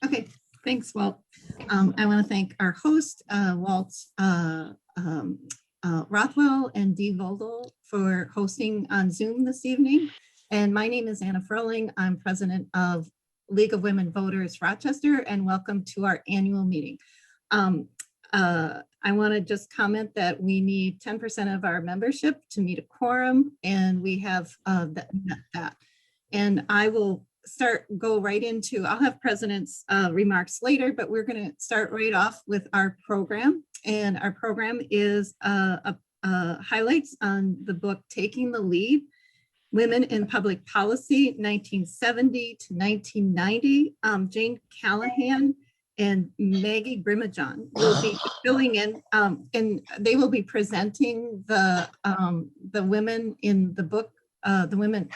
Okay, thanks, Walt. I want to thank our host, Walt Rothwell and Dee Voldel for hosting on Zoom this evening. And my name is Anna Furling. I'm president of League of Women Voters Rochester, and welcome to our annual meeting. I want to just comment that we need 10% of our membership to meet a quorum, and we have met that. And I will go right into, I'll have president's remarks later, but we're going to start right off with our program. And our program is highlights on the book, Taking the Lead, Women in Public Policy, 1970 to 1990. Jane Callahan and Maggie Brimajon will be filling in, and they will be presenting the women in the book, the women,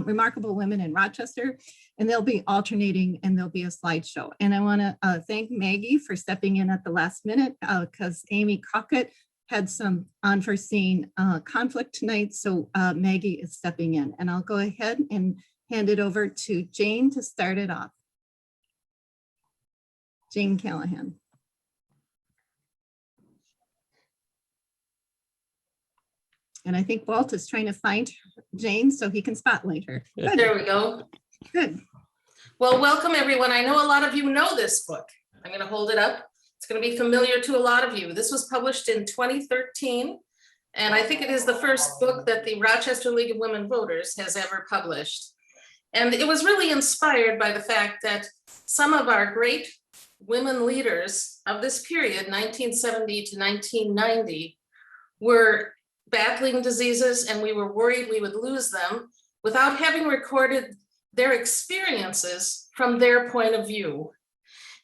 Remarkable Women in Rochester, and they'll be alternating, and there'll be a slideshow. And I want to thank Maggie for stepping in at the last minute because Amy Cockett had some unforeseen conflict tonight, so Maggie is stepping in. And I'll go ahead and hand it over to Jane to start it off. Jane Callahan. And I think Walt is trying to find Jane so he can spotlight her. Good. There we go. Good. Well, welcome everyone. I know a lot of you know this book. I'm going to hold it up. It's going to be familiar to a lot of you. This was published in 2013, and I think it is the first book that the Rochester League of Women Voters has ever published. And it was really inspired by the fact that some of our great women leaders of this period, 1970 to 1990, were battling diseases, and we were worried we would lose them without having recorded their experiences from their point of view.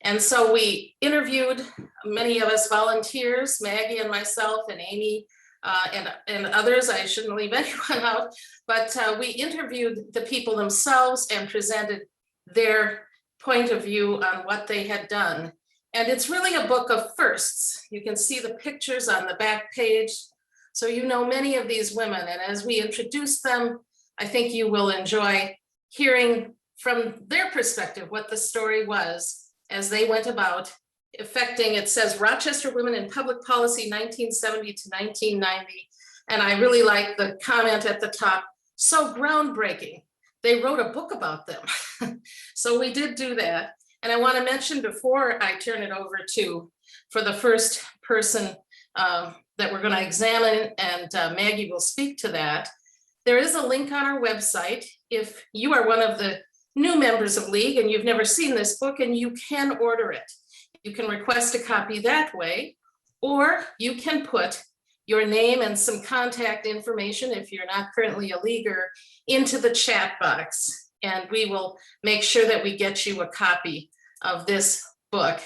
And so we interviewed, many of us volunteers, Maggie and myself and Amy and others. I shouldn't leave anyone out, but we interviewed the people themselves and presented their point of view on what they had done. And it's really a book of firsts. You can see the pictures on the back page. So you know many of these women, and as we introduce them, I think you will enjoy hearing from their perspective what the story was as they went about affecting, it says Rochester Women in Public Policy 1970 to 1990. And I really like the comment at the top, so groundbreaking. They wrote a book about them. So we did do that. And I want to mention before I turn it over to, for the first person that we're going to examine, and Maggie will speak to that, there is a link on our website. If you are one of the new members of League and you've never seen this book, and you can order it. You can request a copy that way, or you can put your name and some contact information, if you're not currently a Leaguer, into the chat box, and we will make sure that we get you a copy of this book.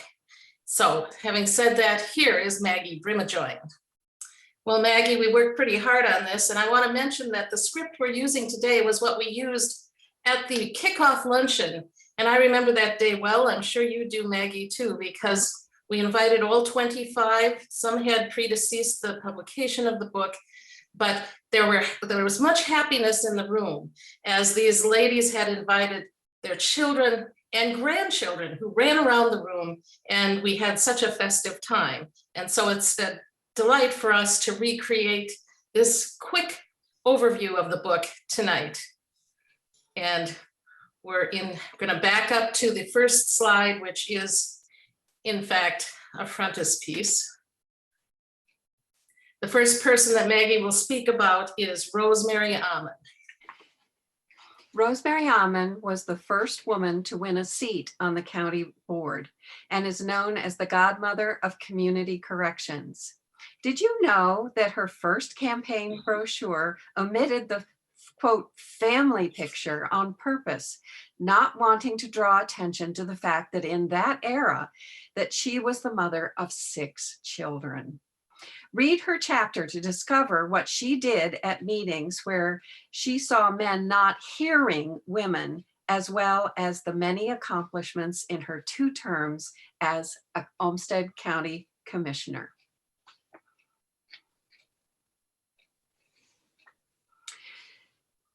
So having said that, here is Maggie Brimajon. Well, Maggie, we worked pretty hard on this, and I want to mention that the script we're using today was what we used at the kickoff luncheon. And I remember that day well. I'm sure you do, Maggie, too, because we invited all 25. Some had predeceased the publication of the book, but there was much happiness in the room as these ladies had invited their children and grandchildren who ran around the room, and we had such a festive time. And so it's a delight for us to recreate this quick overview of the book tonight. And we're going to back up to the first slide, which is, in fact, a frontispiece. The first person that Maggie will speak about is Rosemary Amon. Rosemary Amon was the first woman to win a seat on the county board and is known as the godmother of community corrections. Did you know that her first campaign brochure omitted the quote, family picture on purpose, not wanting to draw attention to the fact that in that era, that she was the mother of 6 children. Read her chapter to discover what she did at meetings where she saw men not hearing women, as well as the many accomplishments in her 2 terms as a Olmsted County Commissioner.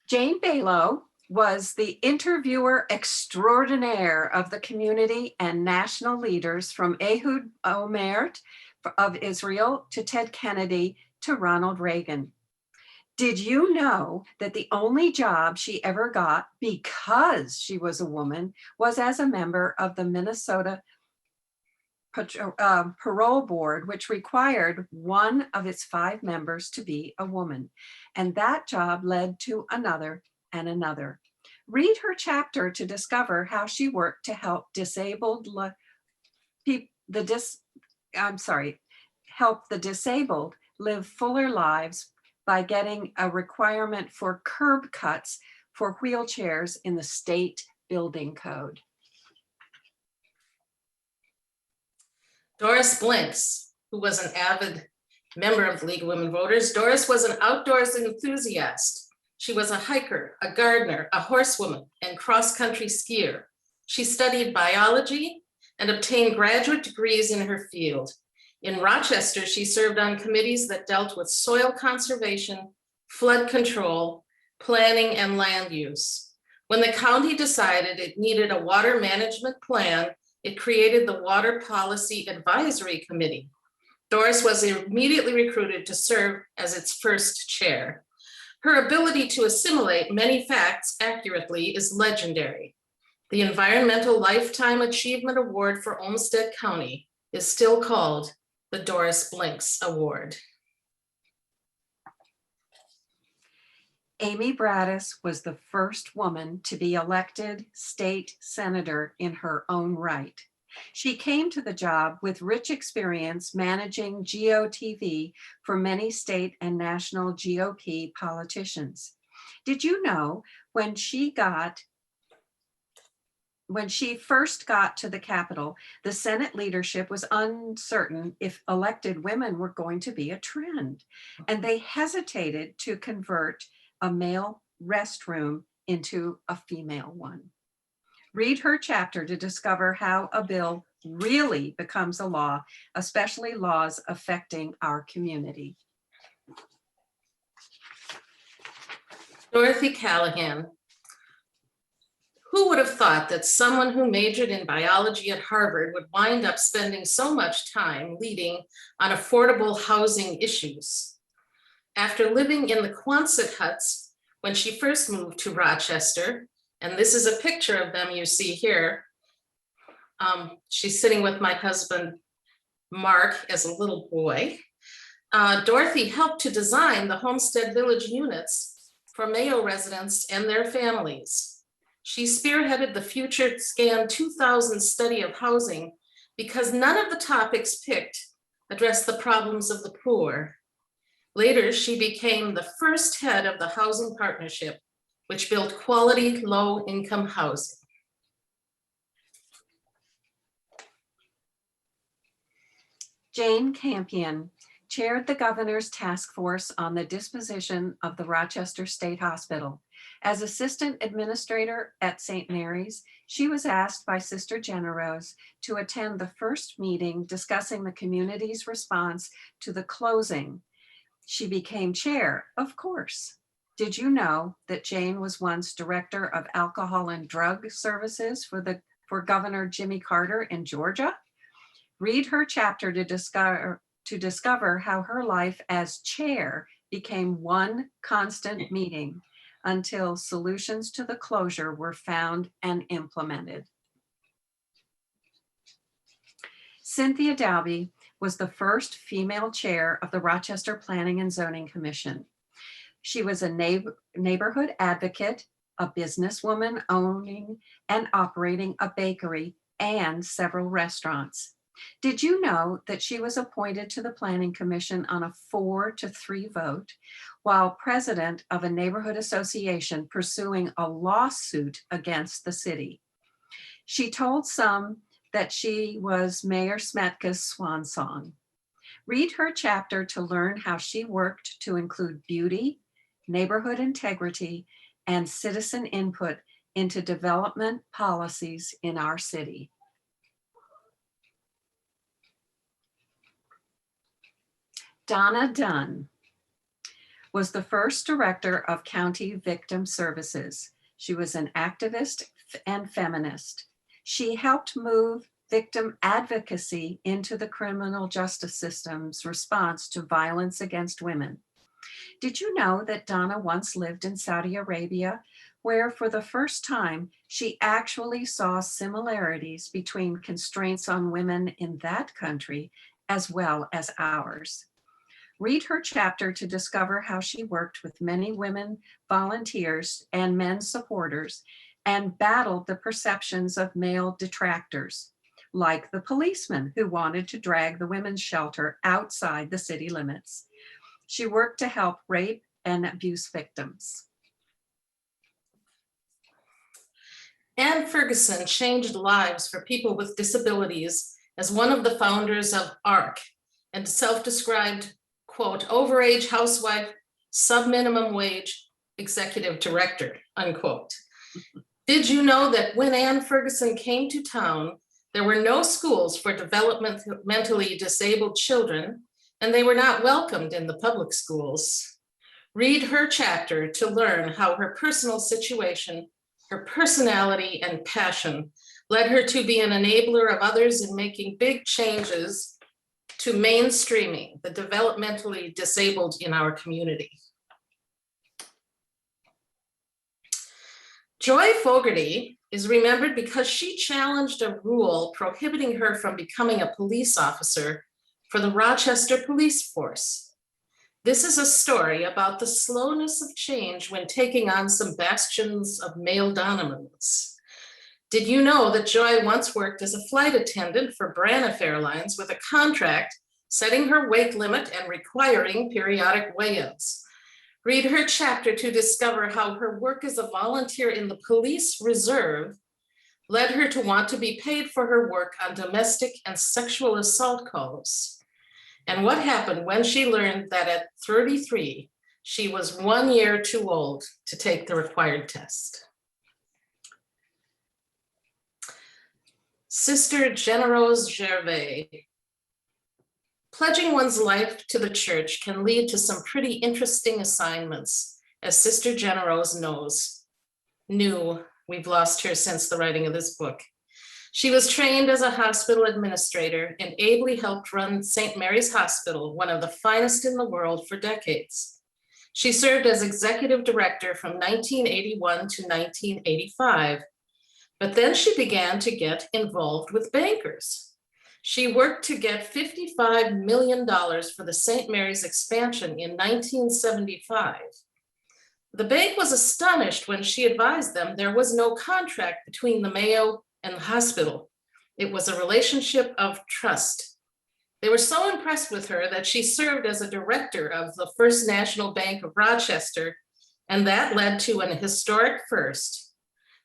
Jane Balow was the interviewer extraordinaire of the community and national leaders from Ehud Olmert of Israel to Ted Kennedy to Ronald Reagan. Did you know that the only job she ever got because she was a woman was as a member of the Minnesota Parole Board, which required one of its 5 members to be a woman? And that job led to another and another. Read her chapter to discover how she worked to help help the disabled live fuller lives by getting a requirement for curb cuts for wheelchairs in the state building code. Doris Blinks, who was an avid member of the League of Women Voters. Doris was an outdoors enthusiast. She was a hiker, a gardener, a horsewoman, and cross-country skier. She studied biology and obtained graduate degrees in her field. In Rochester, she served on committees that dealt with soil conservation, flood control, planning, and land use. When the county decided it needed a water management plan, it created the Water Policy Advisory Committee. Doris was immediately recruited to serve as its first chair. Her ability to assimilate many facts accurately is legendary. The Environmental Lifetime Achievement Award for Olmsted County is still called the Doris Blinks Award. Amy Bradis was the first woman to be elected state senator in her own right. She came to the job with rich experience managing GOTV for many state and national GOP politicians. Did you know when she first got to the Capitol, the Senate leadership was uncertain if elected women were going to be a trend, and they hesitated to convert a male restroom into a female one. Read her chapter to discover how a bill really becomes a law, especially laws affecting our community. Dorothy Callahan. Who would have thought that someone who majored in biology at Harvard would wind up spending so much time leading on affordable housing issues? After living in the Quonset huts when she first moved to Rochester, and this is a picture of them you see here. She's sitting with my husband, Mark, as a little boy. Dorothy helped to design the Homestead Village units for Mayo residents and their families. She spearheaded the Future Scan 2000 study of housing because none of the topics picked addressed the problems of the poor. Later, she became the first head of the Housing Partnership, which built quality low-income housing. Jane Campion chaired the governor's task force on the disposition of the Rochester State Hospital. As assistant administrator at St. Mary's, she was asked by Sister Generose to attend the first meeting discussing the community's response to the closing. She became chair, of course. Did you know that Jane was once director of alcohol and drug services for Governor Jimmy Carter in Georgia? Read her chapter to discover how her life as chair became one constant meeting until solutions to the closure were found and implemented. Cynthia Dalby was the first female chair of the Rochester Planning and Zoning Commission. She was a neighborhood advocate, a businesswoman owning and operating a bakery and several restaurants. Did you know that she was appointed to the Planning Commission on a 4-3 vote while president of a neighborhood association pursuing a lawsuit against the city? She told some that she was Mayor Smetka's swan song. Read her chapter to learn how she worked to include beauty, neighborhood integrity, and citizen input into development policies in our city. Donna Dunn was the first director of County Victim Services. She was an activist and feminist. She helped move victim advocacy into the criminal justice system's response to violence against women. Did you know that Donna once lived in Saudi Arabia, where for the first time, she actually saw similarities between constraints on women in that country as well as ours? Read her chapter to discover how she worked with many women volunteers and men supporters and battled the perceptions of male detractors, like the policeman who wanted to drag the women's shelter outside the city limits. She worked to help rape and abuse victims. Anne Ferguson changed lives for people with disabilities as one of the founders of ARC and self-described, quote, overage housewife, sub-minimum wage executive director, unquote. Did you know that when Anne Ferguson came to town, there were no schools for developmentally disabled children, and they were not welcomed in the public schools? Read her chapter to learn how her personal situation, her personality, and passion led her to be an enabler of others in making big changes to mainstreaming the developmentally disabled in our community. Joy Fogarty is remembered because she challenged a rule prohibiting her from becoming a police officer for the Rochester police force. This is a story about the slowness of change when taking on some bastions of male dominance. Did you know that Joy once worked as a flight attendant for Braniff Airlines with a contract setting her weight limit and requiring periodic weigh-ins? Read her chapter to discover how her work as a volunteer in the police reserve led her to want to be paid for her work on domestic and sexual assault calls, and what happened when she learned that at 33, she was 1 year too old to take the required test. Sister Generose Gervais. Pledging one's life to the church can lead to some pretty interesting assignments, as Sister Generose knew. We've lost her since the writing of this book. She was trained as a hospital administrator and ably helped run St. Mary's Hospital, one of the finest in the world, for decades. She served as executive director from 1981 to 1985, but then she began to get involved with bankers. She worked to get $55 million for the St. Mary's expansion in 1975. The bank was astonished when she advised them there was no contract between the Mayo and the hospital. It was a relationship of trust. They were so impressed with her that she served as a director of the First National Bank of Rochester, and that led to an historic first.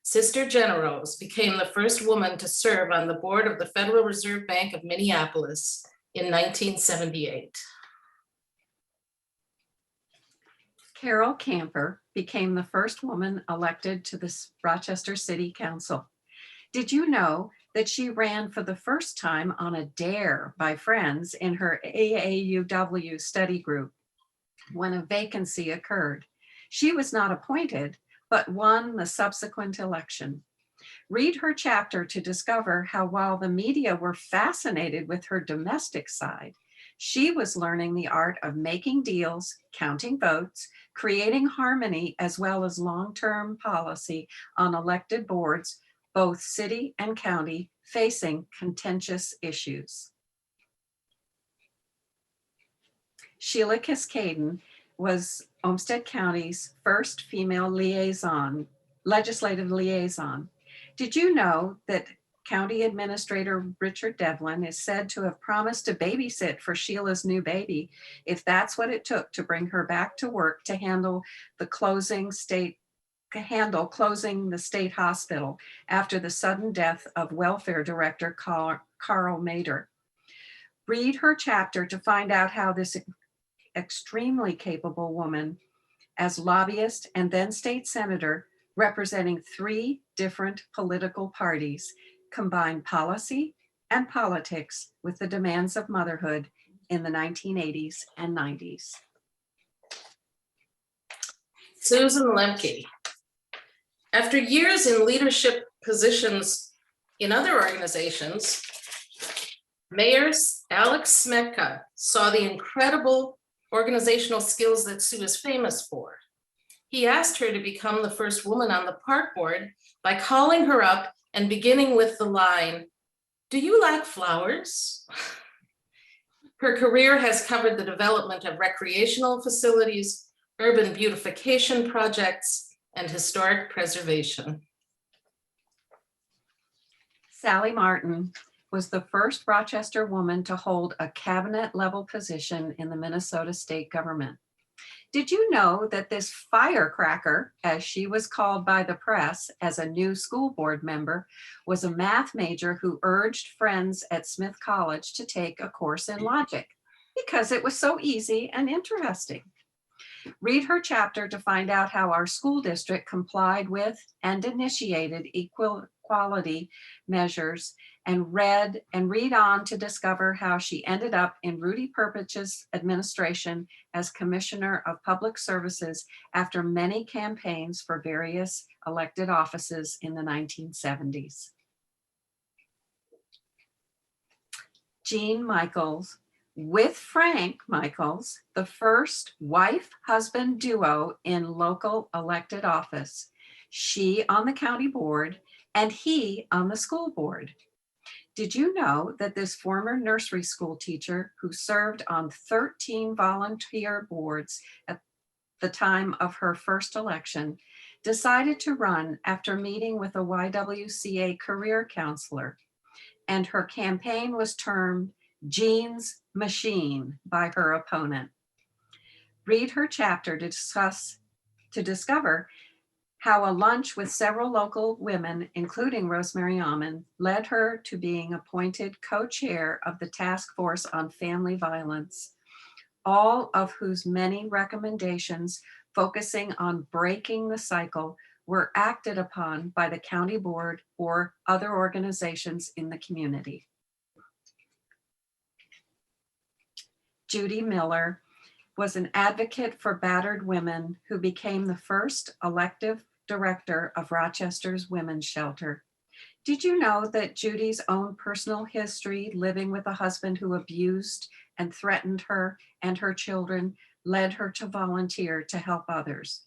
Sister Generose became the first woman to serve on the board of the Federal Reserve Bank of Minneapolis in 1978. Carol Camper became the first woman elected to the Rochester City Council. Did you know that she ran for the first time on a dare by friends in her AAUW study group when a vacancy occurred? She was not appointed, but won the subsequent election. Read her chapter to discover how, while the media were fascinated with her domestic side, she was learning the art of making deals, counting votes, creating harmony, as well as long-term policy on elected boards, both city and county, facing contentious issues. Sheila Cascaden was Olmsted County's first female legislative liaison. Did you know that County Administrator Richard Devlin is said to have promised to babysit for Sheila's new baby if that's what it took to bring her back to work to handle closing the state hospital after the sudden death of welfare director Carl Mader? Read her chapter to find out how this extremely capable woman, as lobbyist and then state senator representing 3 different political parties, combined policy and politics with the demands of motherhood in the 1980s and 90s. Susan Lemke. After years in leadership positions in other organizations, Mayor Alex Smetka saw the incredible organizational skills that Sue is famous for. He asked her to become the first woman on the park board by calling her up and beginning with the line, "Do you like flowers?" Her career has covered the development of recreational facilities, urban beautification projects, and historic preservation. Sally Martin was the first Rochester woman to hold a cabinet-level position in the Minnesota state government. Did you know that this firecracker, as she was called by the press as a new school board member, was a math major who urged friends at Smith College to take a course in logic because it was so easy and interesting? Read her chapter to find out how our school district complied with and initiated equality measures, and read on to discover how she ended up in Rudy Perpich's administration as Commissioner of Public Services after many campaigns for various elected offices in the 1970s. Jean Michaels, with Frank Michaels, the first wife-husband duo in local elected office, she on the county board and he on the school board. Did you know that this former nursery school teacher who served on 13 volunteer boards at the time of her first election decided to run after meeting with a YWCA career counselor, and her campaign was termed Jean's Machine by her opponent? Read her chapter to discover how a lunch with several local women, including Rosemary Almond, led her to being appointed co-chair of the Task Force on Family Violence, all of whose many recommendations focusing on breaking the cycle were acted upon by the county board or other organizations in the community. Judy Miller was an advocate for battered women who became the first elective director of Rochester's Women's Shelter. Did you know that Judy's own personal history living with a husband who abused and threatened her and her children led her to volunteer to help others?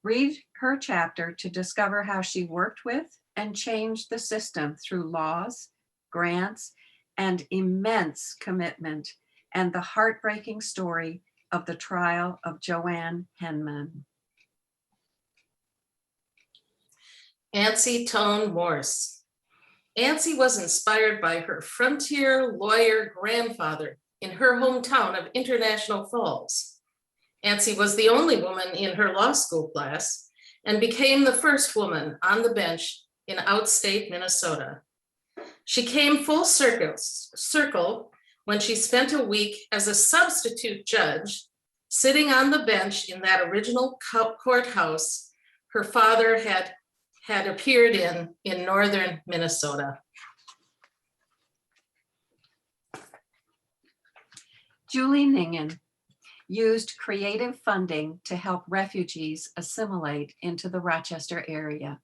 Read her chapter to discover how she worked with and changed the system through laws, grants, and immense commitment, and the heartbreaking story of the trial of Joanne Henman. Ancy Tone Morse. Ancy was inspired by her frontier lawyer grandfather in her hometown of International Falls. Ancy was the only woman in her law school class and became the first woman on the bench in outstate Minnesota. She came full circle when she spent a week as a substitute judge sitting on the bench in that original courthouse her father had appeared in northern Minnesota. Julie Ningen used creative funding to help refugees assimilate into the Rochester area.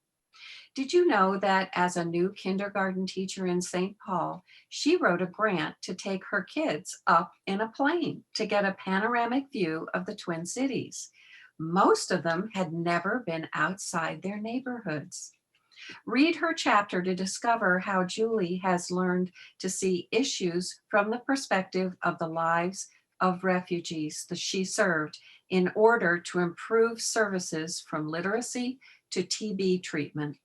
Did you know that as a new kindergarten teacher in St. Paul, she wrote a grant to take her kids up in a plane to get a panoramic view of the Twin Cities? Most of them had never been outside their neighborhoods. Read her chapter to discover how Julie has learned to see issues from the perspective of the lives of refugees that she served in order to improve services from literacy to TB treatment.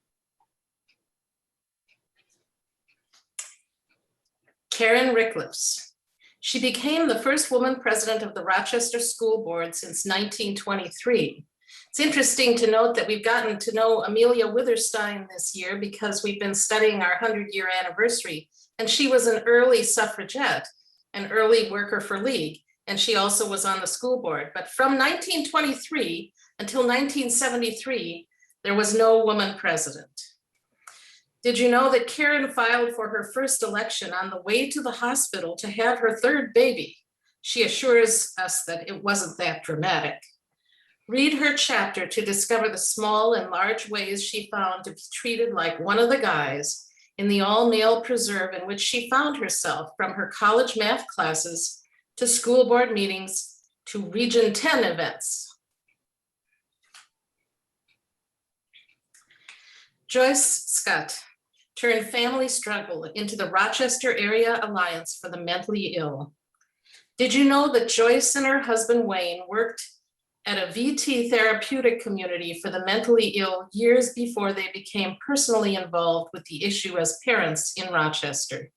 Karen Rickliffs. She became the first woman president of the Rochester School Board since 1923. It's interesting to note that we've gotten to know Amelia Witherstein this year because we've been studying our 100-year anniversary, and she was an early suffragette, an early worker for League, and she also was on the school board. But from 1923 until 1973, there was no woman president. Did you know that Karen filed for her first election on the way to the hospital to have her third baby? She assures us that it wasn't that dramatic. Read her chapter to discover the small and large ways she found to be treated like one of the guys in the all-male preserve in which she found herself, from her college math classes to school board meetings to Region 10 events. Joyce Scott turned family struggle into the Rochester Area Alliance for the Mentally Ill. Did you know that Joyce and her husband Wayne worked at a VT therapeutic community for the mentally ill years before they became personally involved with the issue as parents in Rochester?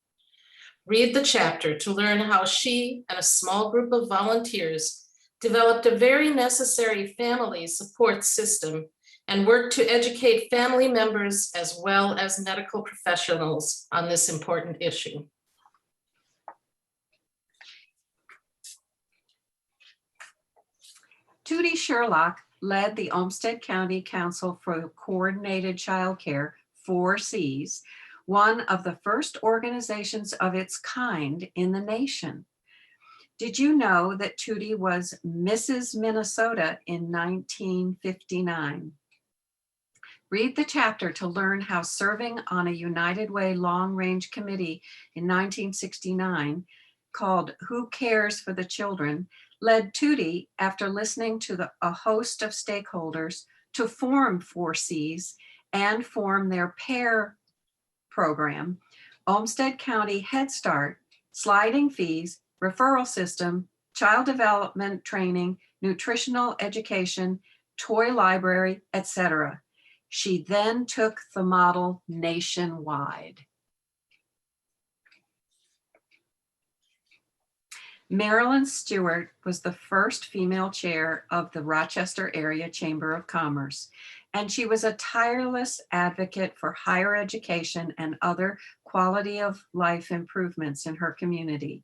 Read the chapter to learn how she and a small group of volunteers developed a very necessary family support system and worked to educate family members as well as medical professionals on this important issue. Judy Sherlock led the Olmsted County Council for Coordinated Childcare, 4Cs, one of the first organizations of its kind in the nation. Did you know that Judy was Mrs. Minnesota in 1959? Read the chapter to learn how serving on a United Way long-range committee in 1969 called Who Cares for the Children led Judy, after listening to a host of stakeholders, to form 4Cs and form their PAIR program, Olmsted County Head Start, sliding fees, referral system, child development training, nutritional education, toy library, etc. She then took the model nationwide. Marilyn Stewart was the first female chair of the Rochester Area Chamber of Commerce, and she was a tireless advocate for higher education and other quality of life improvements in her community.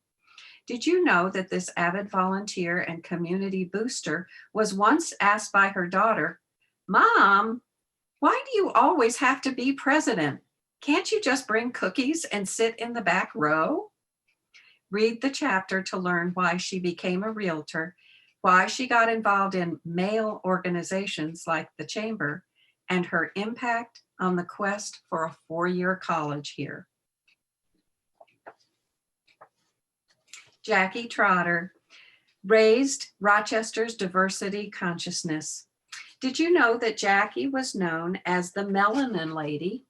Did you know that this avid volunteer and community booster was once asked by her daughter, "Mom, why do you always have to be president? Can't you just bring cookies and sit in the back row?" Read the chapter to learn why she became a realtor, why she got involved in male organizations like the Chamber, and her impact on the quest for a four-year college here. Jackie Trotter raised Rochester's diversity consciousness. Did you know that Jackie was known as the Melanin Lady?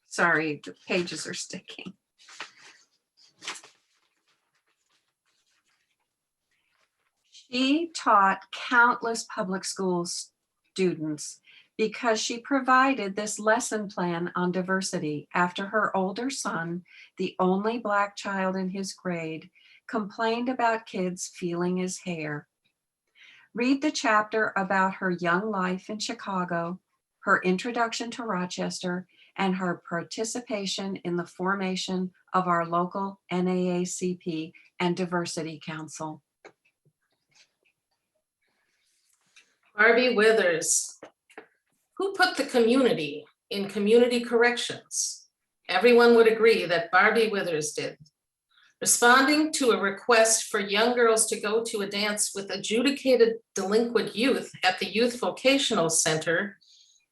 Sorry, the pages are sticking. She taught countless public school students because she provided this lesson plan on diversity after her older son, the only Black child in his grade, complained about kids feeling his hair. Read the chapter about her young life in Chicago, her introduction to Rochester, and her participation in the formation of our local NAACP and Diversity Council. Barbie Withers. Who put the community in community corrections? Everyone would agree that Barbie Withers did. Responding to a request for young girls to go to a dance with adjudicated delinquent youth at the Youth Vocational Center,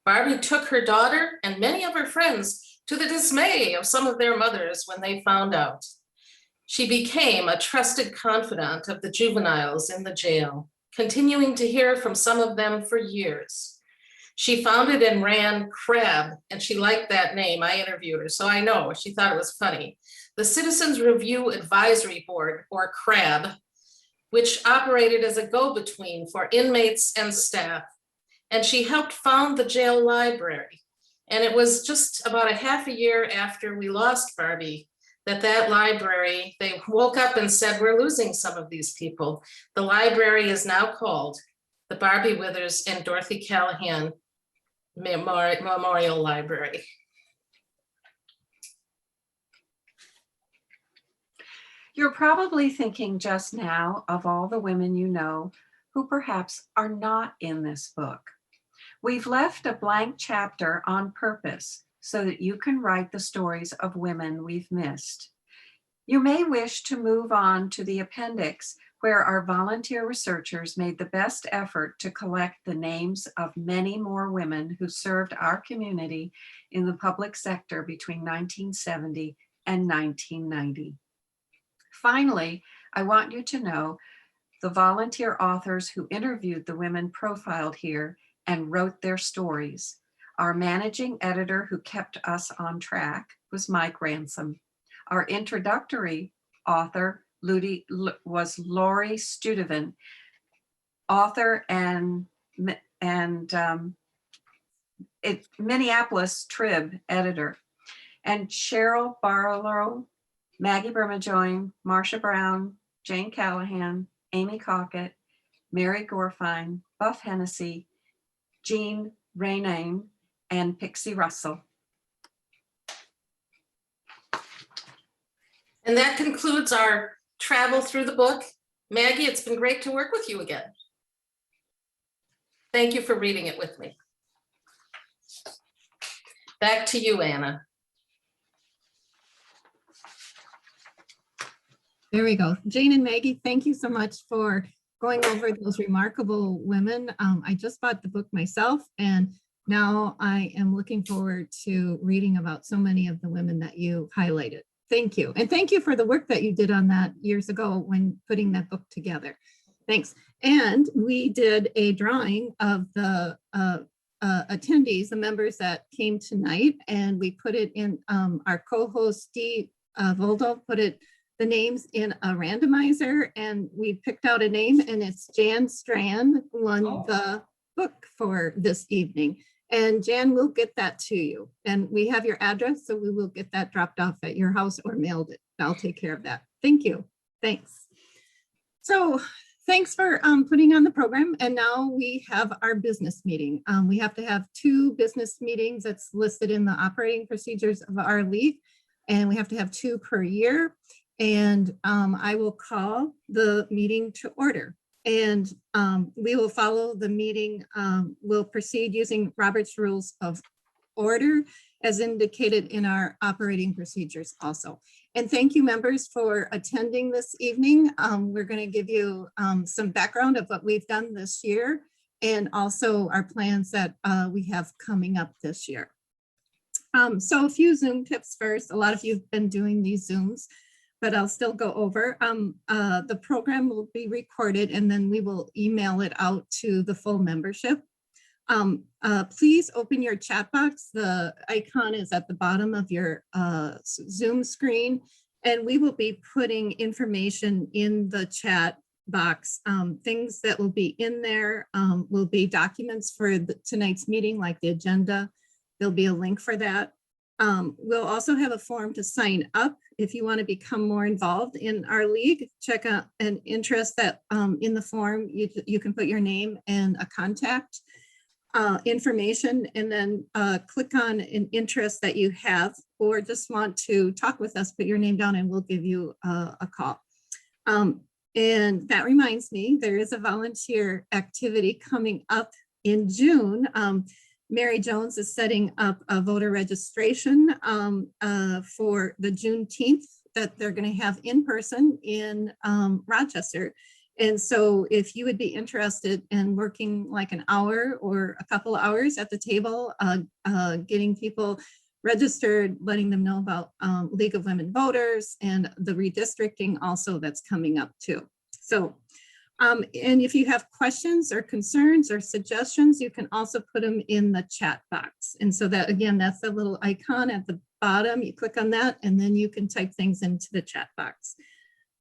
Barbie took her daughter and many of her friends to the dismay of some of their mothers when they found out. She became a trusted confidant of the juveniles in the jail, continuing to hear from some of them for years. She founded and ran CRAB, and she liked that name. I interviewed her, so I know she thought it was funny. The Citizens Review Advisory Board, or CRAB, which operated as a go-between for inmates and staff. And she helped found the jail library. And it was just about a half a year after we lost Barbie that library, they woke up and said, we're losing some of these people. The library is now called the Barbie Withers and Dorothy Callahan Memorial Library. You're probably thinking just now of all the women you know who perhaps are not in this book. We've left a blank chapter on purpose so that you can write the stories of women we've missed. You may wish to move on to the appendix, where our volunteer researchers made the best effort to collect the names of many more women who served our community in the public sector between 1970 and 1990. Finally, I want you to know the volunteer authors who interviewed the women profiled here and wrote their stories. Our managing editor who kept us on track was Mike Ransom. Our introductory author was Lori Studevant, author and Minneapolis Trib editor, and Cheryl Barlow, Maggie Bermajoin, Marsha Brown, Jane Callahan, Amy Cockett, Mary Gorfine, Buff Hennessy, Jean Rainane, and Pixie Russell. And that concludes our travel through the book. Maggie, it's been great to work with you again. Thank you for reading it with me. Back to you, Anna. There we go. Jane and Maggie, thank you so much for going over those remarkable women. I just bought the book myself, and now I am looking forward to reading about so many of the women that you highlighted. Thank you. And thank you for the work that you did on that years ago when putting that book together. Thanks. And we did a drawing of the attendees, the members that came tonight, and we put it in our co-host Dee Voldo put the names in a randomizer, and we picked out a name, and it's Jan Strand won the book for this evening. And Jan will get that to you. And we have your address, so we will get that dropped off at your house or mailed it. I'll take care of that. Thank you. Thanks. So thanks for putting on the program. And now we have our business meeting. We have to have 2 business meetings that's listed in the operating procedures of our league. And we have to have 2 per year. And I will call the meeting to order. And we will follow the meeting. We'll proceed using Robert's Rules of Order as indicated in our operating procedures also. And thank you, members, for attending this evening. We're going to give you some background of what we've done this year and also our plans that we have coming up this year. So a few Zoom tips first. A lot of you have been doing these Zooms, but I'll still go over. The program will be recorded and then we will email it out to the full membership. Please open your chat box. The icon is at the bottom of your Zoom screen, and we will be putting information in the chat box. Things that will be in there will be documents for tonight's meeting, like the agenda. There'll be a link for that. We'll also have a form to sign up if you want to become more involved in our league. Check out an interest that in the form you can put your name and a contact information, and then click on an interest that you have or just want to talk with us, put your name down and we'll give you a call. And that reminds me, there is a volunteer activity coming up in June. Mary Jones is setting up a voter registration for the Juneteenth that they're going to have in person in Rochester. And so if you would be interested in working like an hour or a couple hours at the table, getting people registered, letting them know about League of Women Voters and the redistricting also that's coming up too. So, and if you have questions or concerns or suggestions, you can also put them in the chat box. And so that, again, that's the little icon at the bottom. You click on that and then you can type things into the chat box.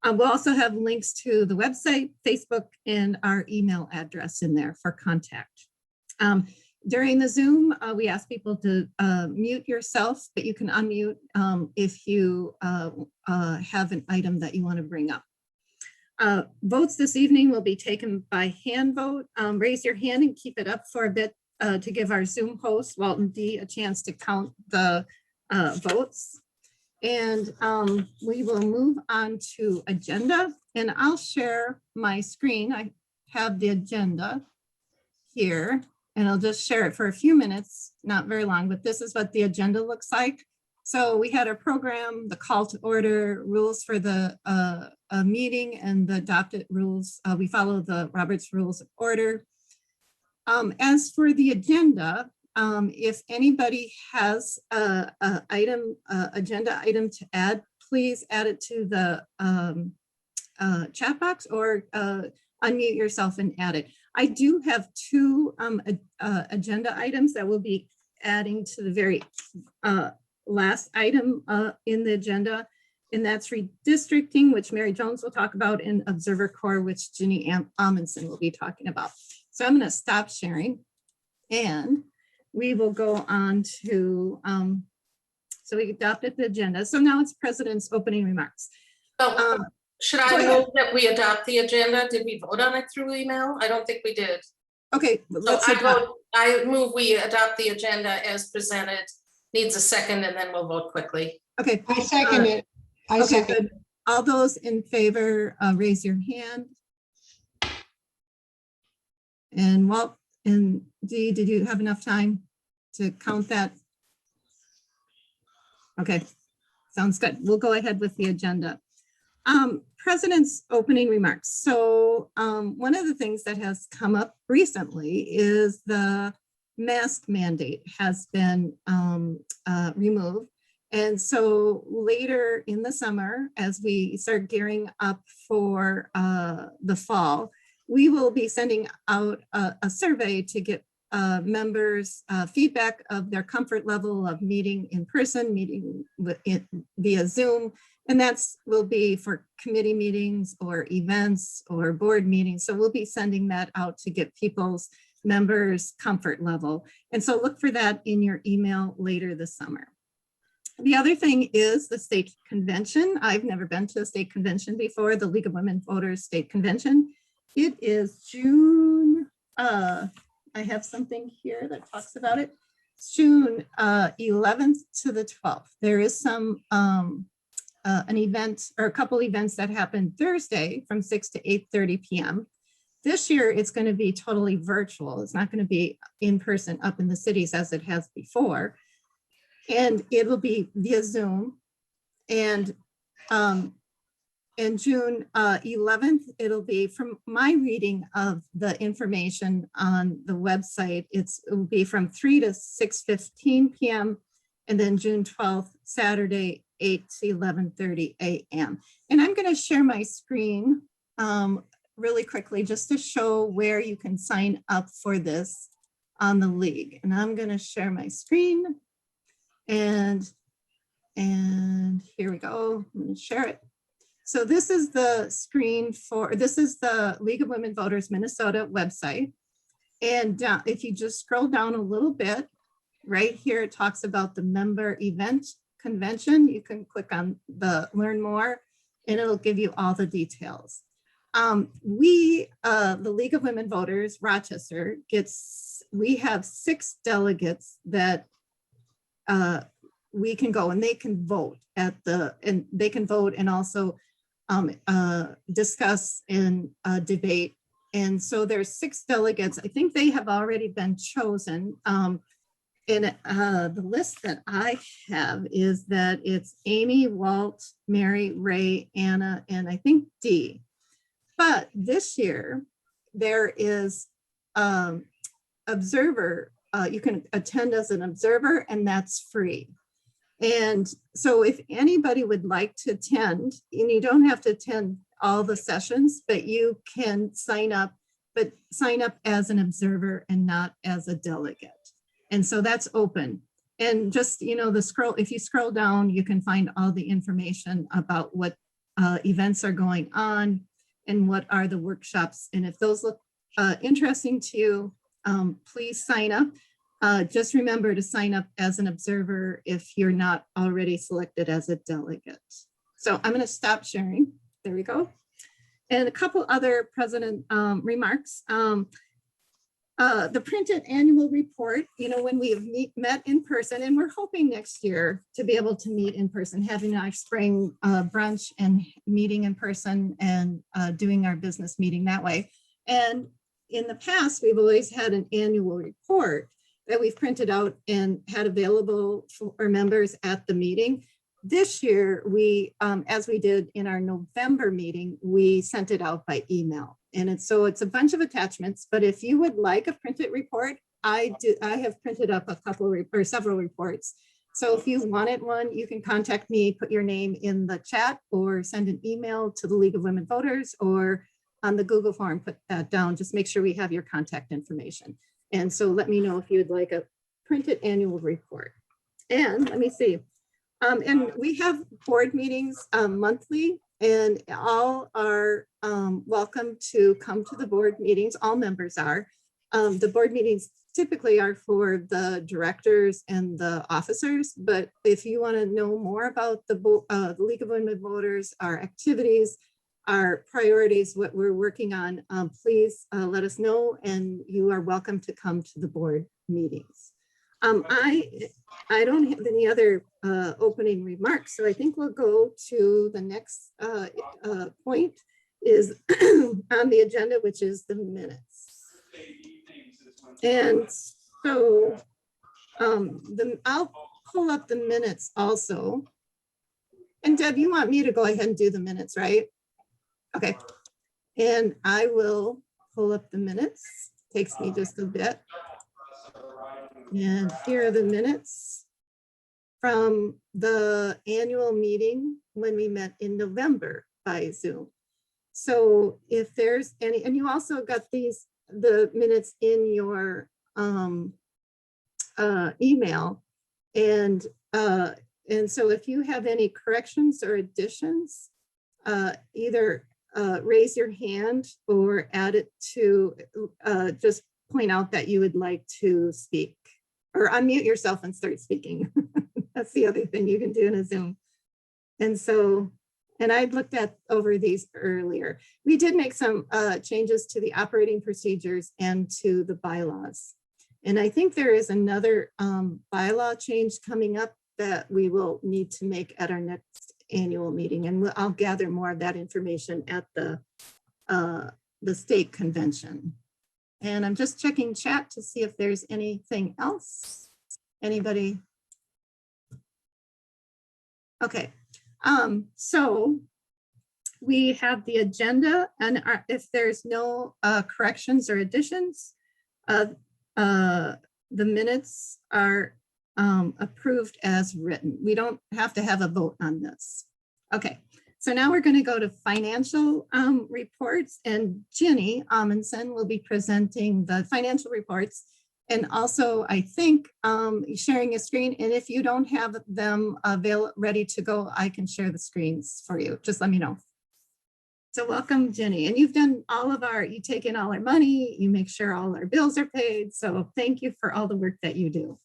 We'll also have links to the website, Facebook, and our email address in there for contact. During the Zoom, we ask people to mute yourself, but you can unmute if you have an item that you want to bring up. Votes this evening will be taken by hand vote. Raise your hand and keep it up for a bit to give our Zoom host, Walton D, a chance to count the votes. And we will move on to agenda, and I'll share my screen. I have the agenda here, and I'll just share it for a few minutes, not very long, but this is what the agenda looks like. So we had our program, the call to order, rules for the meeting, and the adopted rules. We follow the Robert's Rules of Order. As for the agenda, if anybody has a agenda item to add, please add it to the chat box or unmute yourself and add it. I do have two agenda items that we'll be adding to the very last item in the agenda, and that's redistricting, which Mary Jones will talk about, and Observer Corps, which Ginny Amundsen will be talking about. So I'm going to stop sharing, and we will go on to, so we adopted the agenda. So now it's President's opening remarks. So should I move that we adopt the agenda? Did we vote on it through email? I don't think we did. Okay, So let's I move we adopt the agenda as presented. Needs a second, and then we'll vote quickly. Okay. I second it. I Okay, second. good. All those in favor, raise your hand. And Walt and Dee, did you have enough time to count that? Okay, sounds good. We'll go ahead with the agenda. President's opening remarks. So one of the things that has come up recently is the mask mandate has been removed. And so later in the summer, as we start gearing up for the fall, we will be sending out a survey to get members feedback of their comfort level of meeting in person, meeting via Zoom. And that's will be for committee meetings or events or board meetings. So we'll be sending that out to get people's members' comfort level. And so look for that in your email later this summer. The other thing is the state convention. I've never been to a state convention before, the League of Women Voters State Convention. It is June, I have something here that talks about it. It's June 11th to the 12th. There is some, an event or a couple events that happen Thursday from 6 to 8:30 p.m. This year, it's going to be totally virtual. It's not going to be in person up in the cities as it has before. And it will be via Zoom. And June 11th, it'll be, from my reading of the information on the website, it will be from 3 to 6:15 p.m. And then June 12th, Saturday, 8 to 11:30 a.m. And I'm going to share my screen really quickly just to show where you can sign up for this on the League. And I'm going to share my screen. And here we go. I'm going to share it. So this is the screen for, this is the League of Women Voters Minnesota website. And if you just scroll down a little bit, right here, it talks about the member event convention. You can click on the learn more and it'll give you all the details. The League of Women Voters Rochester we have 6 delegates that we can go and they can vote and also discuss and debate. And so there's 6 delegates. I think they have already been chosen. The list that I have is that it's Amy, Walt, Mary, Ray, Anna, and I think Dee. But this year there is observer. You can attend as an observer and that's free. And so if anybody would like to attend, and you don't have to attend all the sessions, but you can sign up as an observer and not as a delegate. And so that's open. And just, if you scroll down, you can find all the information about what events are going on and what are the workshops. And if those look interesting to you, please sign up. Just remember to sign up as an observer if you're not already selected as a delegate. So I'm going to stop sharing. There we go. And a couple other president remarks. The printed annual report, when we have met in person, and we're hoping next year to be able to meet in person, having our spring brunch and meeting in person and doing our business meeting that way. And in the past, we've always had an annual report. that we've printed out and had available for members at the meeting. This year, we, as we did in our November meeting, we sent it out by email. And it's a bunch of attachments, but if you would like a printed report, I have printed up a couple or several reports. So if you wanted one, you can contact me, put your name in the chat, or send an email to the League of Women Voters, or on the Google form, put that down. Just make sure we have your contact information. And so let me know if you would like a printed annual report. And let me see. And we have board meetings monthly, and all are welcome to come to the board meetings. All members are. The board meetings typically are for the directors and the officers, but if you want to know more about the League of Women Voters, our activities, our priorities, what we're working on, please let us know, and you are welcome to come to the board meetings. I don't have any other opening remarks, so I think we'll go to the next point is on the agenda, which is the minutes. And so I'll pull up the minutes also. And Deb, you want me to go ahead and do the minutes, right? Okay. And I will pull up the minutes. Takes me just a bit. And here are the minutes from the annual meeting when we met in November by Zoom. So if there's any, and you also got the minutes in your email, and so if you have any corrections or additions, either raise your hand or add it to just point out that you would like to speak, or unmute yourself and start speaking. That's the other thing you can do in a Zoom. And so, and I looked over these earlier. We did make some changes to the operating procedures and to the bylaws. And I think there is another bylaw change coming up that we will need to make at our next annual meeting. And I'll gather more of that information at the state convention. And I'm just checking chat to see if there's anything else. Anybody? Okay. So we have the agenda, and if there's no corrections or additions, the minutes are approved as written. We don't have to have a vote on this. Okay, so now we're going to go to financial reports, and Ginny Amundsen will be presenting the financial reports. And also, I think sharing a screen, and if you don't have them ready to go, I can share the screens for you. Just let me know. So welcome, Ginny. And you've done you take in all our money, you make sure all our bills are paid. So thank you for all the work that you do.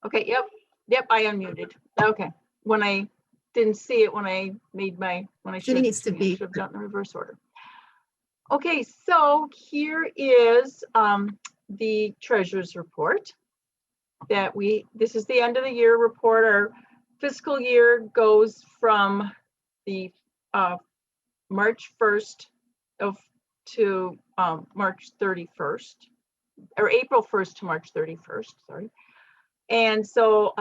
Okay, yep, I unmuted. Okay, when I didn't see it when I made Ginny needs to be. should have done the reverse order. Okay, so here is the treasurer's report that this is the end of the year report. Our fiscal year goes from the March 1st to March 31st, or April 1st to March 31st, sorry. And so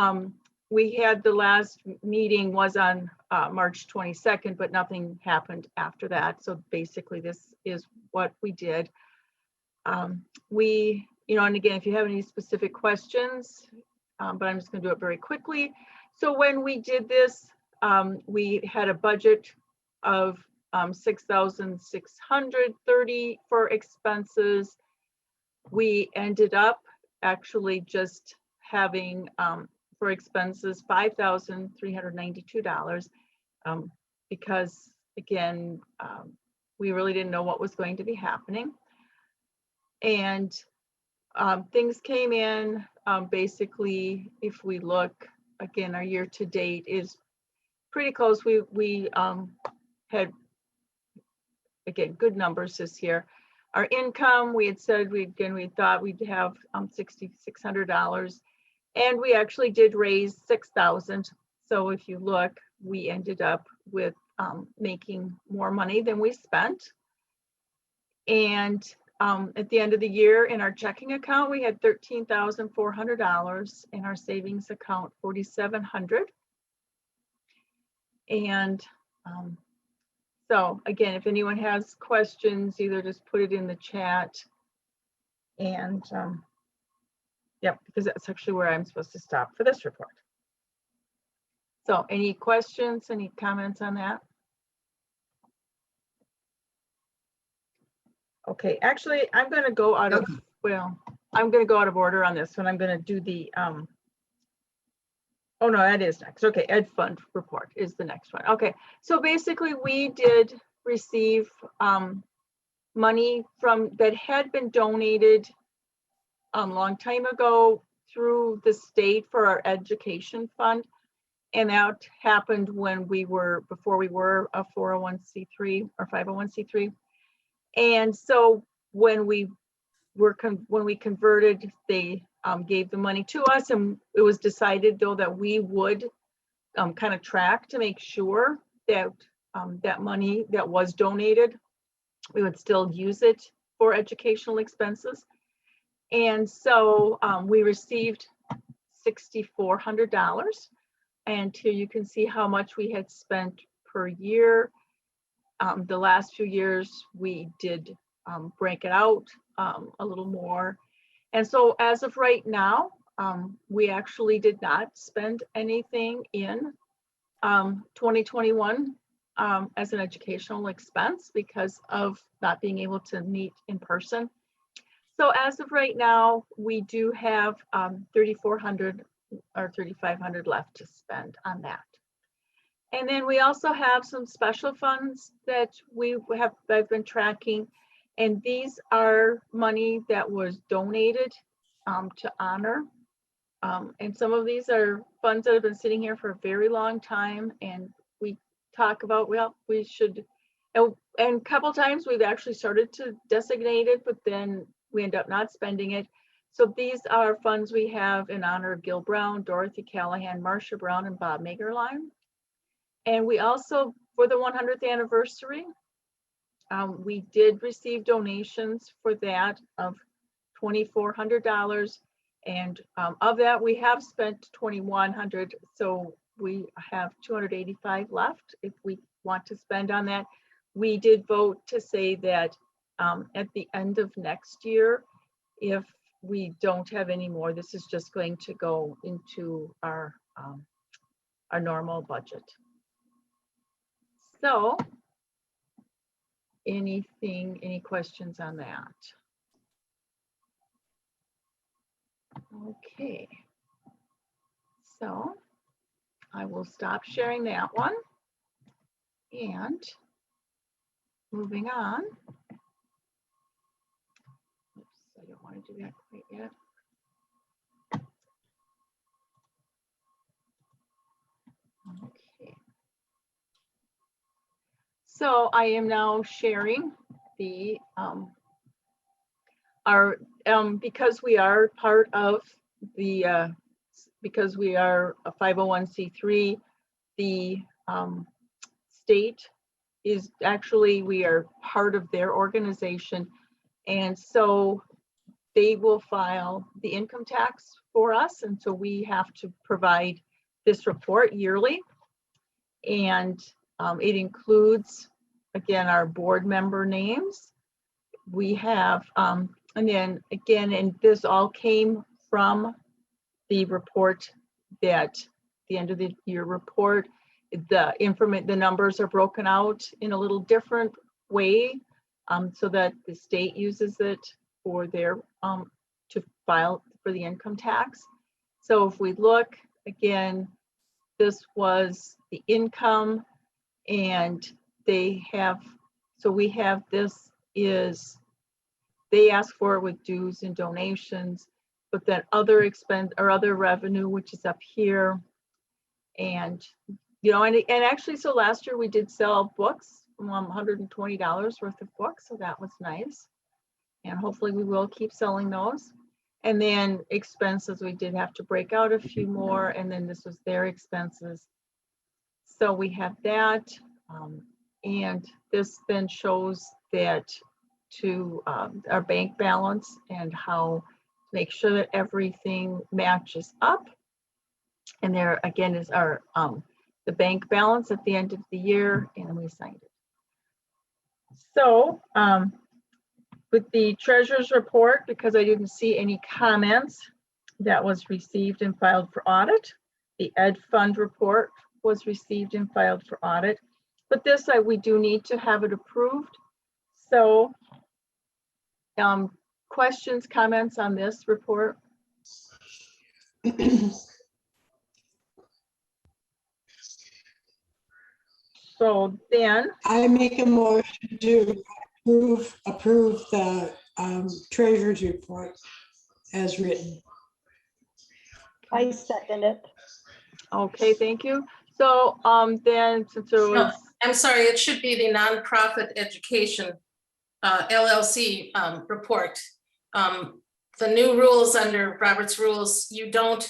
we had the last meeting was on March 22nd, but nothing happened after that. So basically this is what we did. And again, if you have any specific questions, but I'm just gonna do it very quickly. So when we did this, we had a budget of $6,630 for expenses. We ended up actually just having for expenses $5,392 because again, we really didn't know what was going to be happening. And things came in, basically, if we look, again, our year to date is pretty close. We had, again, good numbers this year. Our income, we had said, we thought we'd have $6,600. And we actually did raise $6,000. So if you look, we ended up with making more money than we spent. And at the end of the year, in our checking account, we had $13,400. In our savings account, $4,700. And so again, if anyone has questions, either just put it in the chat. And yep, because that's actually where I'm supposed to stop for this report. So any questions, any comments on that? Okay, actually, I'm going to go out of, well, I'm going to go out of order on this one. I'm going to do the, oh no, that is next. Okay, Ed Fund report is the next one. Okay, so basically we did receive money from that had been donated a long time ago through the state for our education fund. And that happened when we were, before we were a 401c3 or 501c3. And so when we were, when we converted, they gave the money to us, and it was decided though that we would kind of track to make sure that that money that was donated, we would still use it for educational expenses. And so we received $6,400. And here you can see how much we had spent per year. The last few years we did break it out a little more. And so as of right now, we actually did not spend anything in 2021 as an educational expense because of not being able to meet in person. So as of right now, we do have $3,400 or $3,500 left to spend on that. And then we also have some special funds that I've been tracking, and these are money that was donated to honor. And some of these are funds that have been sitting here for a very long time, and we talk about, well, we should, and a couple times we've actually started to designate it, but then we end up not spending it. So these are funds we have in honor of Gil Brown, Dorothy Callahan, Marcia Brown, and Bob Magerline. And we also, for the 100th anniversary, we did receive donations for that of $2,400. And of that, we have spent $2,100. So we have $285 left if we want to spend on that. We did vote to say that at the end of next year, if we don't have any more, this is just going to go into our normal budget. So any questions on that? Okay, so I will stop sharing that one and moving on. Oops, I don't want to do that quite yet. Okay. So I am now sharing the because we are part of the because we are a 501c3, the state is actually, we are part of their organization, and so they will file the income tax for us, and so we have to provide this report yearly. And it includes, again, our board member names. We have, and then again, and this all came from the report that the end of the year report, the numbers are broken out in a little different way so that the state uses it for their, to file for the income tax. So if we look again, this was the income, and they have, so we have, this is, they ask for it with dues and donations, but then other expense or other revenue, which is up here. And, you know, and actually, so last year we did sell books, $120 worth of books. So that was nice. And hopefully we will keep selling those. And then expenses, we did have to break out a few more, and then this was their expenses. So we have that. And this then shows that to our bank balance and how to make sure that everything matches up. And there again is our the bank balance at the end of the year, and we signed it. So with the treasurer's report, because I didn't see any comments, that was received and filed for audit. The ed fund report was received and filed for audit. But this, we do need to have it approved. So questions, comments on this report? So then I make a motion to approve the treasurer's report as written. I second it. okay, thank you. So then since there was, I'm sorry, it should be the nonprofit education LLC report. The new rules under Robert's rules, you don't,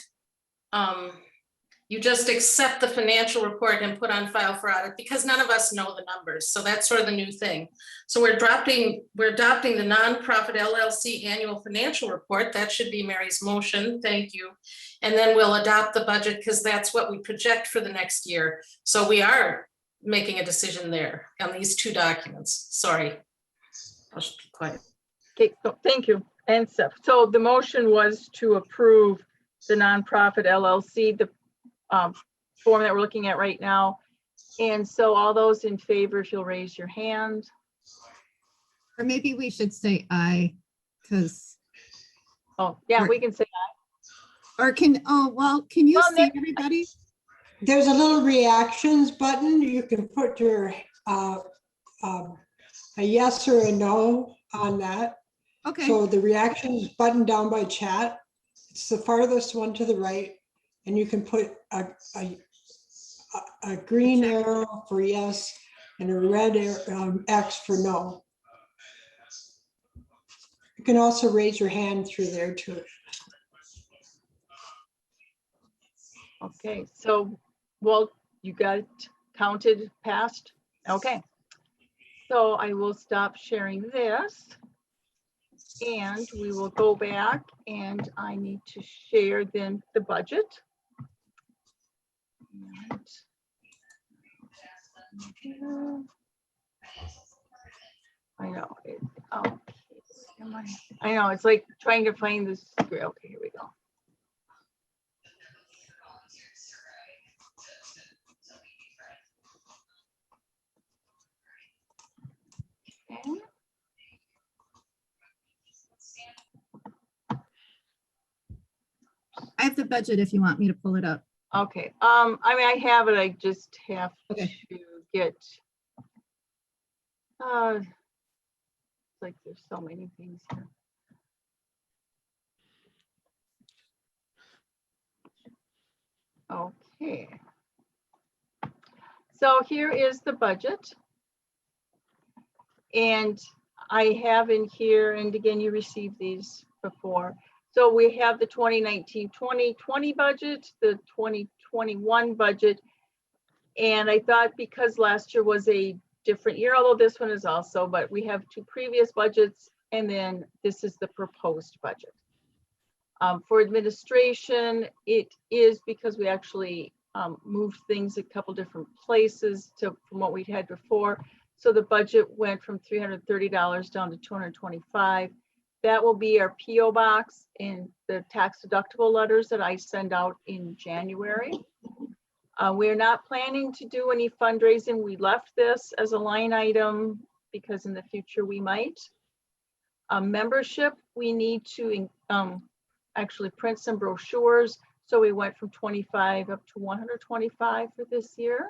you just accept the financial report and put on file for audit because none of us know the numbers. So that's sort of the new thing. So we're adopting the nonprofit LLC annual financial report. That should be Mary's motion. Thank you. And then we'll adopt the budget because that's what we project for the next year. So we are making a decision there on these two documents. Sorry. I'll just be quiet. okay, so thank you. And so the motion was to approve the nonprofit LLC, the form that we're looking at right now. And so all those in favor, if you'll raise your hand. Or maybe we should say aye, because, Oh, yeah, we can say, or can, oh, well, can you Well, see Nick- everybody? There's a little reactions button. You can put your a yes or a no on that. Okay, So the reactions button down by chat, it's the farthest one to the right, and you can put a green arrow for yes and a red X for no. You can also raise your hand through there too. okay, so, well, you got it counted, passed? Okay. So I will stop sharing this. And we will go back and I need to share then the budget. I know. I know, it's like trying to find this. Okay, here we go. Okay. I have the budget if you want me to pull it up. Okay, I mean, I have it, I just have Okay. to get. It's like there's so many things here. Okay. So here is the budget. And I have in here, and again, you received these before. So we have the 2019-2020 budget, the 2021 budget. And I thought because last year was a different year, although this one is also, but we have two previous budgets, and then this is the proposed budget. For administration, it is because we actually moved things a couple different places from what we'd had before. So the budget went from $330 down to $225. That will be our PO box and the tax deductible letters that I send out in January. We're not planning to do any fundraising. We left this as a line item because in the future we might. Membership, we need to actually print some brochures. So we went from 25 up to 125 for this year.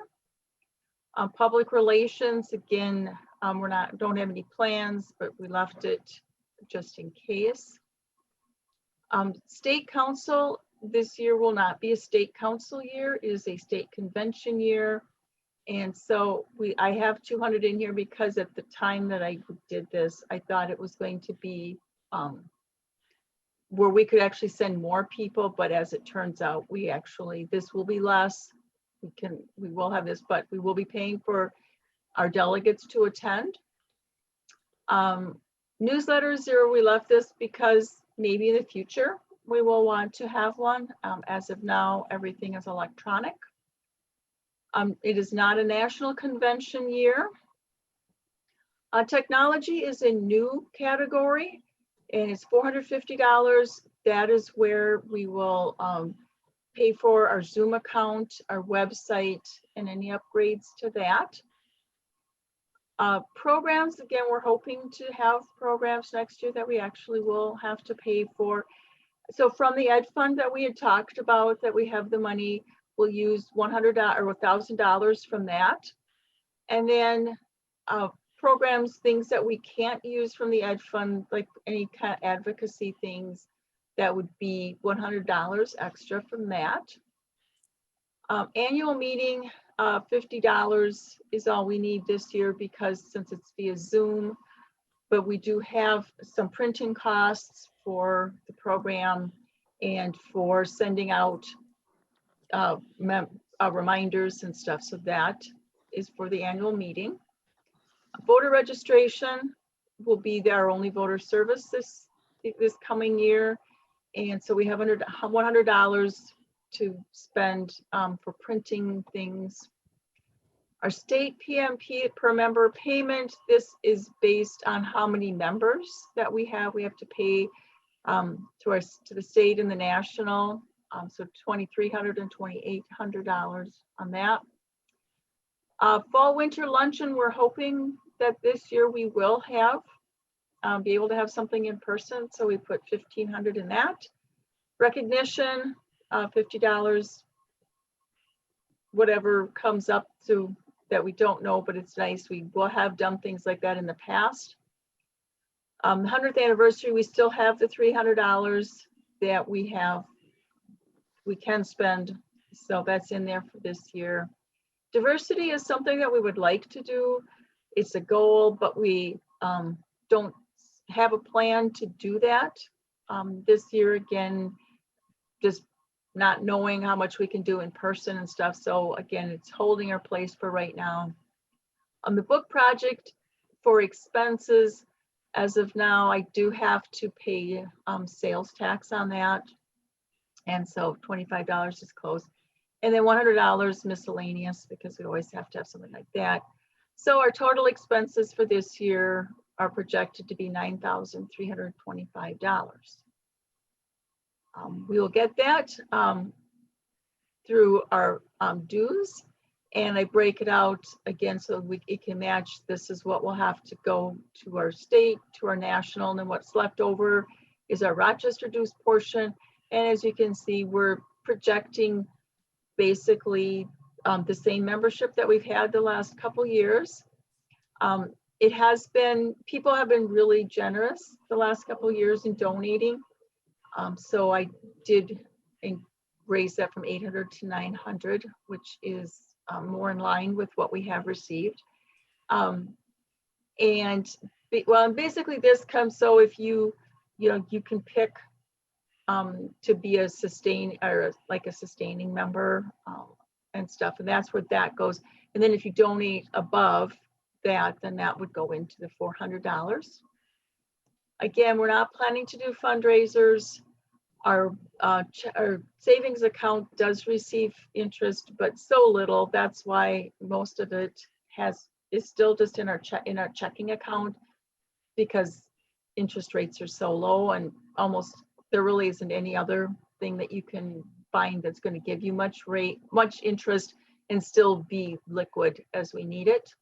Public relations, again, don't have any plans, but we left it just in case. State council, this year will not be a state council year, it is a state convention year. And so I have 200 in here because at the time that I did this, I thought it was going to be where we could actually send more people, but as it turns out, this will be less. we will have this, but we will be paying for our delegates to attend. Newsletters, zero, we left this because maybe in the future we will want to have one. As of now, everything is electronic. It is not a national convention year. Technology is a new category and it's $450. That is where we will pay for our Zoom account, our website, and any upgrades to that. Programs, again, we're hoping to have programs next year that we actually will have to pay for. So from the Ed Fund that we had talked about, that we have the money, we'll use $100 or $1,000 from that. And then programs, things that we can't use from the Ed Fund, like any kind of advocacy things, that would be $100 extra from that. Annual meeting, $50 is all we need this year because since it's via Zoom, but we do have some printing costs for the program and for sending out reminders and stuff. So that is for the annual meeting. Voter registration will be our only voter service this coming year. And so we have $100 to spend for printing things. Our state PMP per member payment, this is based on how many members that we have. We have to pay to the state and the national. So $2,300 and $2,800 on that. Fall winter luncheon, we're hoping that this year we will have be able to have something in person. So we put $1,500 in that. Recognition, $50, whatever comes up to that we don't know, but it's nice. We will have done things like that in the past. 100th anniversary, we still have the $300 that we can spend. So that's in there for this year. Diversity is something that we would like to do. It's a goal, but we don't have a plan to do that this year. Again, just not knowing how much we can do in person and stuff. So again, it's holding our place for right now. On the book project for expenses, as of now, I do have to pay sales tax on that. And so $25 is close. And then $100 miscellaneous because we always have to have something like that. So our total expenses for this year are projected to be $9,325. We will get that through our dues, and I break it out again so it can match. This is what will have to go to our state, to our national, and then what's left over is our Rochester dues portion. And as you can see, we're projecting basically the same membership that we've had the last couple years. It has been, people have been really generous the last couple years in donating. So I did raise that from 800 to 900, which is more in line with what we have received. And basically this comes, so if you can pick to be a sustaining member and stuff, and that's where that goes. And then if you donate above that, then that would go into the $400. Again, we're not planning to do fundraisers. Our savings account does receive interest, but so little. That's why most of it is still just in our checking account, because interest rates are so low, and almost there really isn't any other thing that you can find that's going to give you much interest and still be liquid as we need it.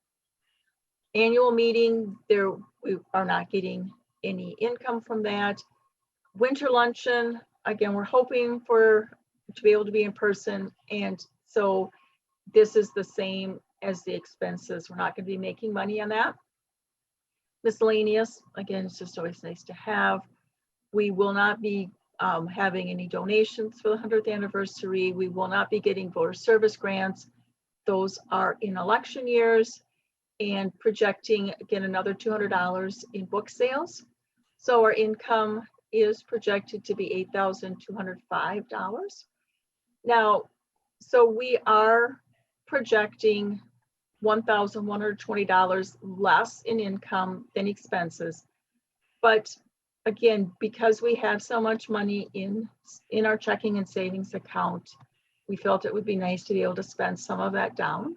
Annual meeting, we are not getting any income from that. Winter luncheon, again, we're hoping to be able to be in person. And so this is the same as the expenses. We're not going to be making money on that. Miscellaneous, again, it's just always nice to have. We will not be having any donations for the 100th anniversary. We will not be getting voter service grants. Those are in election years, and projecting, again, another $200 in book sales. So our income is projected to be $8,205. Now, so we are projecting $1,120 less in income than expenses. But again, because we have so much money in our checking and savings account, we felt it would be nice to be able to spend some of that down.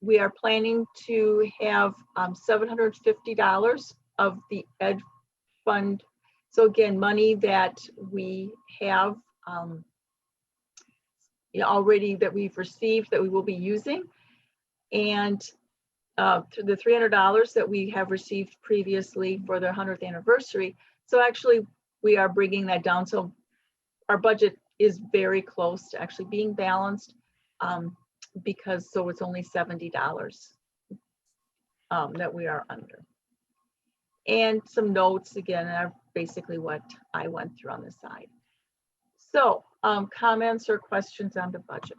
We are planning to have $750 of the ed fund. So again, money that we have already that we've received that we will be using, and the $300 that we have received previously for their 100th anniversary. So actually we are bringing that down. So our budget is very close to actually being balanced, because so it's only $70 that we are under. And some notes again are basically what I went through on the side. So comments or questions on the budget?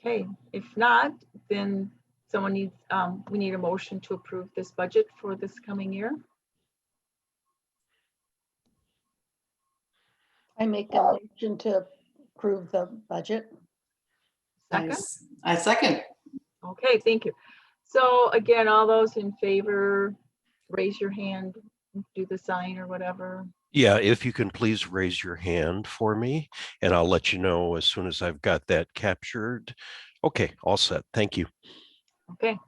Okay, if not, then someone needs, we need a motion to approve this budget for this coming year. I make a motion to approve the budget. Second? I second. Okay, thank you. So again, all those in favor, raise your hand, do the sign or whatever. Yeah, if you can please raise your hand for me, and I'll let you know as soon as I've got that captured. Okay, all set. Thank you. Okay,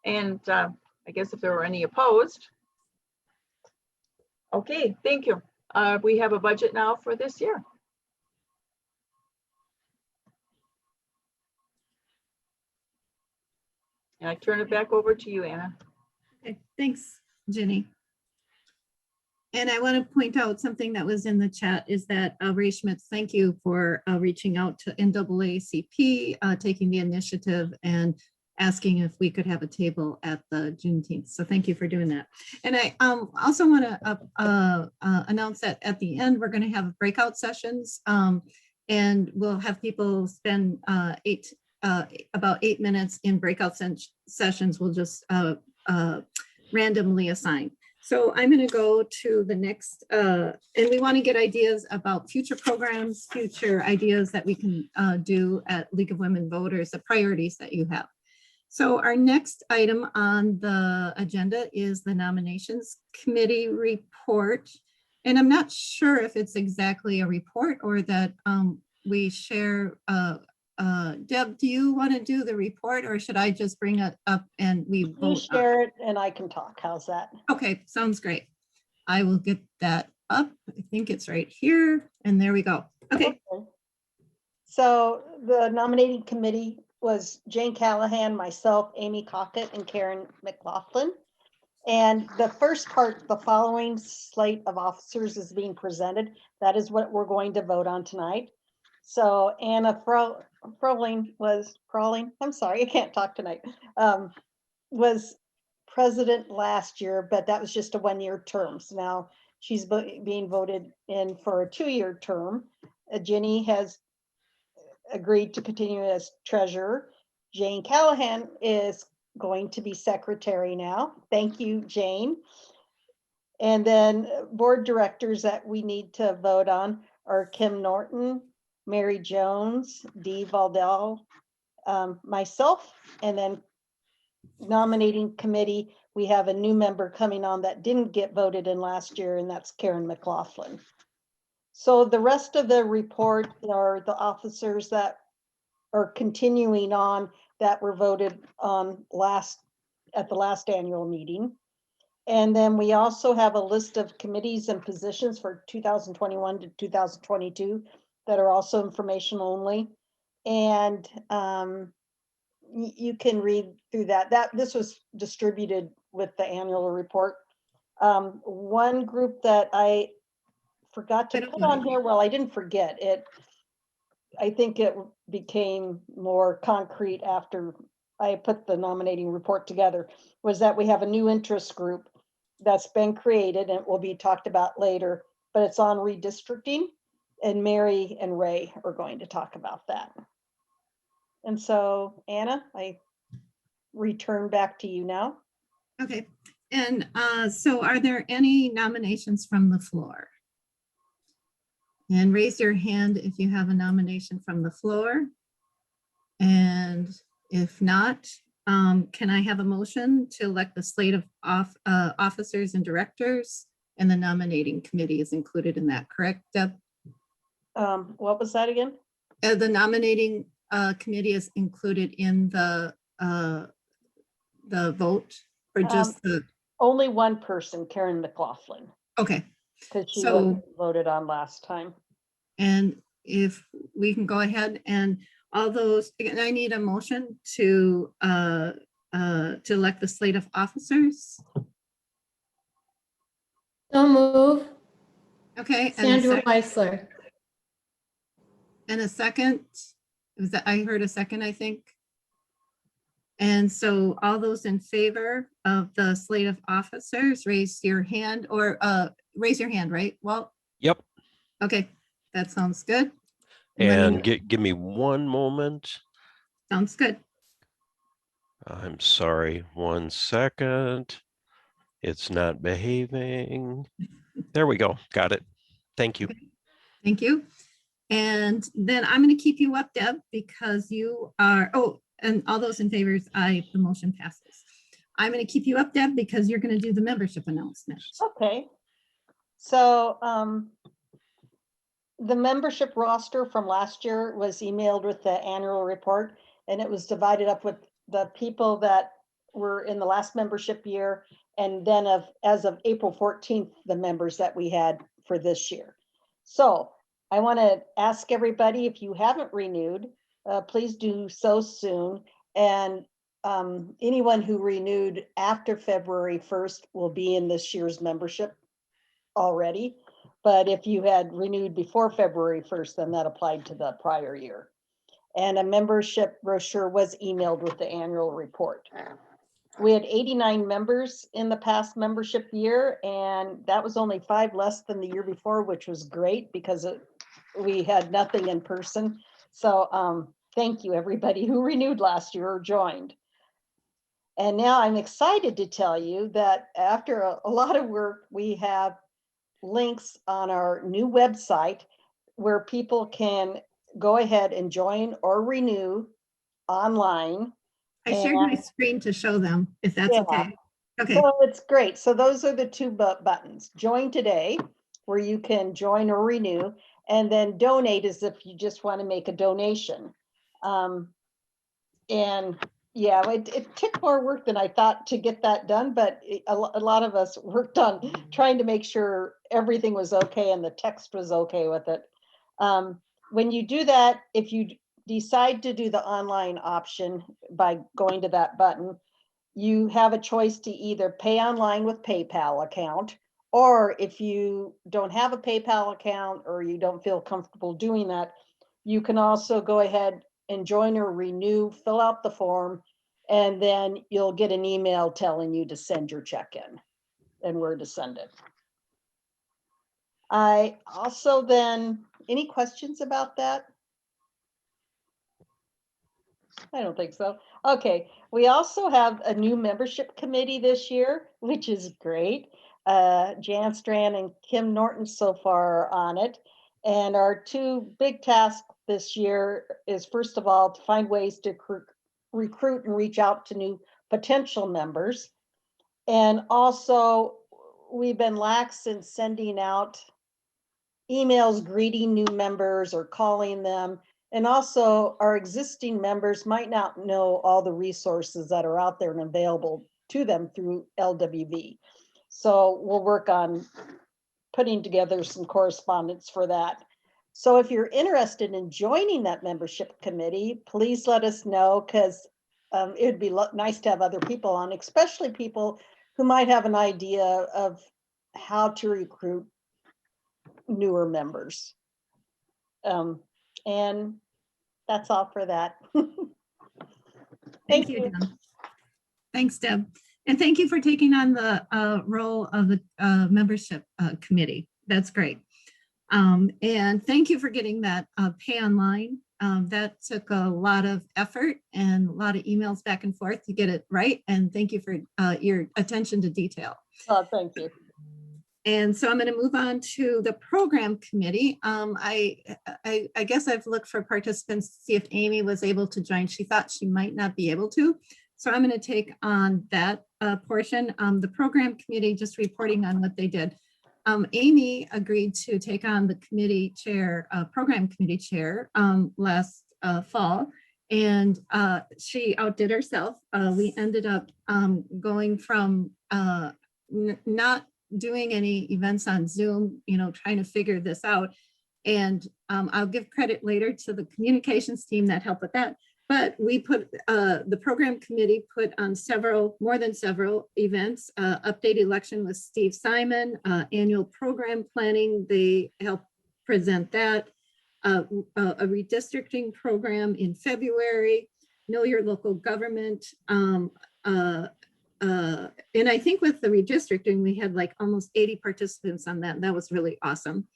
and I guess if there were any opposed. Okay, thank you. We have a budget now for this year. And I turn it back over to you, Anna. Okay, thanks, Jenny. And I want to point out something that was in the chat is that Ray Schmitz, thank you for reaching out to NAACP, taking the initiative and asking if we could have a table at the Juneteenth. So thank you for doing that. And I also want to announce that at the end, we're going to have breakout sessions, and we'll have people spend about 8 minutes in breakout sessions. We'll just randomly assign. So I'm going to go to the next, and we want to get ideas about future programs, future ideas that we can do at League of Women Voters, the priorities that you have. So our next item on the agenda is the nominations committee report. And I'm not sure if it's exactly a report or that we share. Deb, do you want to do the report, or should I just bring it up and we You vote? share it and I can talk. How's that? Okay, sounds great. I will get that up. I think it's right here, and there we go. Okay. So the nominating committee was Jane Callahan, myself, Amy Cockett, and Karen McLaughlin. And the first part, the following slate of officers is being presented. That is what we're going to vote on tonight. So Anna Froling, I'm sorry, I can't talk tonight, was president last year, but that was just a one-year term. So now she's being voted in for a 2-year term. Jenny has agreed to continue as treasurer. Jane Callahan is going to be secretary now. Thank you, Jane. And then board directors that we need to vote on are Kim Norton, Mary Jones, Dee Valdell, myself, and then nominating committee, we have a new member coming on that didn't get voted in last year, and that's Karen McLaughlin. So the rest of the report are the officers that are continuing on that were voted on at the last annual meeting. And then we also have a list of committees and positions for 2021 to 2022 that are also information only. And you can read through that. This was distributed with the annual report. One group that I forgot to put on here, well, I didn't forget it. I think it became more concrete after I put the nominating report together, was that we have a new interest group that's been created and it will be talked about later, but it's on redistricting, and Mary and Ray are going to talk about that. And so Anna, I return back to you now. Okay. And so are there any nominations from the floor? And raise your hand if you have a nomination from the floor. And if not, can I have a motion to elect the slate of officers and directors? And the nominating committee is included in that, correct, Deb? What was that again? The nominating committee is included in the vote, or just the, Only one person, Karen McLaughlin, okay. because she So- wasn't voted on last time. And if we can go ahead and all those, and I need a motion to elect the slate of officers. So move. Okay. Sandra Weisler. And a second, was that, I heard a second, I think. And so all those in favor of the slate of officers, raise your hand, or raise your hand, right? Well, Yep. okay, that sounds good. And give me one moment. Sounds good. I'm sorry, 1 second. It's not behaving. There we go. Got it. Thank you. Thank you. And then I'm going to keep you up, Deb, because you are, oh, and all those in favor, aye, the motion passes. I'm going to keep you up, Deb, because you're going to do the membership announcement. Okay. So the membership roster from last year was emailed with the annual report, and it was divided up with the people that were in the last membership year, and then as of April 14th, the members that we had for this year. So I want to ask everybody, if you haven't renewed, please do so soon. And anyone who renewed after February 1st will be in this year's membership already. But if you had renewed before February 1st, then that applied to the prior year. And a membership brochure was emailed with the annual report. We had 89 members in the past membership year, and that was only 5 less than the year before, which was great because we had nothing in person. So thank you, everybody who renewed last year or joined. And now I'm excited to tell you that after a lot of work, we have links on our new website where people can go ahead and join or renew online. I shared my screen to show them, if that's Yeah. okay. Okay, So it's great. So those are the two buttons. Join today, where you can join or renew, and then donate is if you just want to make a donation. And yeah, it took more work than I thought to get that done, but a lot of us worked on trying to make sure everything was okay and the text was okay with it. When you do that, if you decide to do the online option by going to that button, you have a choice to either pay online with PayPal account, or if you don't have a PayPal account or you don't feel comfortable doing that, you can also go ahead and join or renew, fill out the form, and then you'll get an email telling you to send your check in and where to send it. I also then, any questions about that? I don't think so. Okay, we also have a new membership committee this year, which is great. Jan Strand and Kim Norton so far are on it. And our two big tasks this year is, first of all, to find ways to recruit and reach out to new potential members. And also, we've been lax in sending out emails greeting new members or calling them. And also, our existing members might not know all the resources that are out there and available to them through LWV. So we'll work on putting together some correspondence for that. So if you're interested in joining that membership committee, please let us know, because it would be nice to have other people on, especially people who might have an idea of how to recruit newer members. And that's all for that. thank you, Deb. Thanks, Deb. And thank you for taking on the role of the membership committee. That's great. And thank you for getting that pay online. That took a lot of effort and a lot of emails back and forth to get it right. And thank you for your attention to detail. Oh, thank you. And so I'm going to move on to the program committee. I guess I've looked for participants to see if Amy was able to join. She thought she might not be able to. So I'm going to take on that portion. The program committee, just reporting on what they did. Amy agreed to take on the committee chair, program committee chair last fall, and she outdid herself. We ended up going from not doing any events on Zoom, trying to figure this out. And I'll give credit later to the communications team that helped with that. But we put, the program committee put on more than several events, update election with Steve Simon, annual program planning. They helped present that, a redistricting program in February, know your local government. And I think with the redistricting, we had like almost 80 participants on that. And that was really awesome.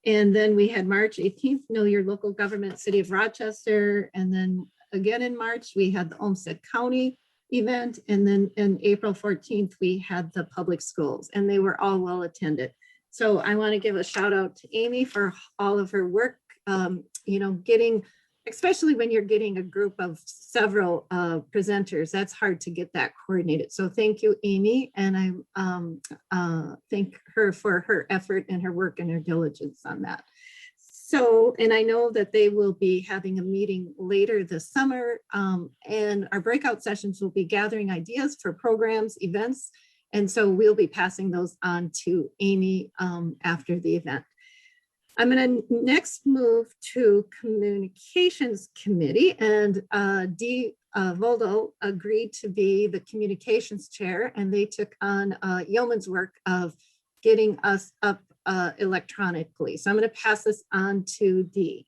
And then we had March 18th, know your local government, City of Rochester. And then again in March, we had the Olmsted County event. And then in April 14th, we had the public schools, and they were all well attended. So I want to give a shout out to Amy for all of her work, getting, especially when you're getting a group of several presenters, that's hard to get that coordinated. So thank you, Amy. And I thank her for her effort and her work and her diligence on that. So, and I know that they will be having a meeting later this summer, and our breakout sessions will be gathering ideas for programs, events. And so we'll be passing those on to Amy after the event. I'm going to next move to communications committee, and Dee Voldo agreed to be the communications chair, and they took on yeoman's work of getting us up electronically. So I'm going to pass this on to Dee.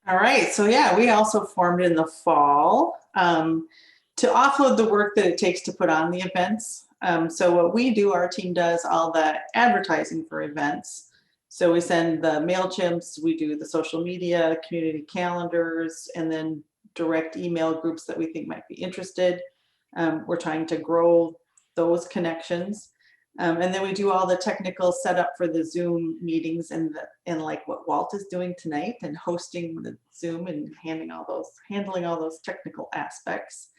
All right, so yeah, we also formed in the fall to offload the work that it takes to put on the events. So what we do, our team does all the advertising for events. So we send the MailChimps, we do the social media, community calendars, and then direct email groups that we think might be interested. We're trying to grow those connections. And then we do all the technical setup for the Zoom meetings and like what Walt is doing tonight, and hosting the Zoom and handling all those technical aspects.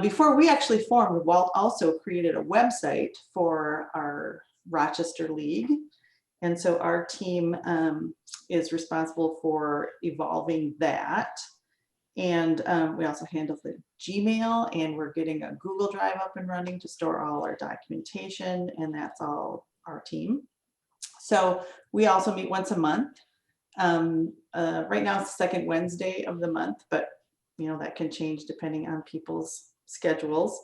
Before we actually formed, Walt also created a website for our Rochester League. And so our team is responsible for evolving that. And we also handle the Gmail, and we're getting a Google Drive up and running to store all our documentation, and that's all our team. So we also meet once a month. Right now it's the second Wednesday of the month, but that can change depending on people's schedules.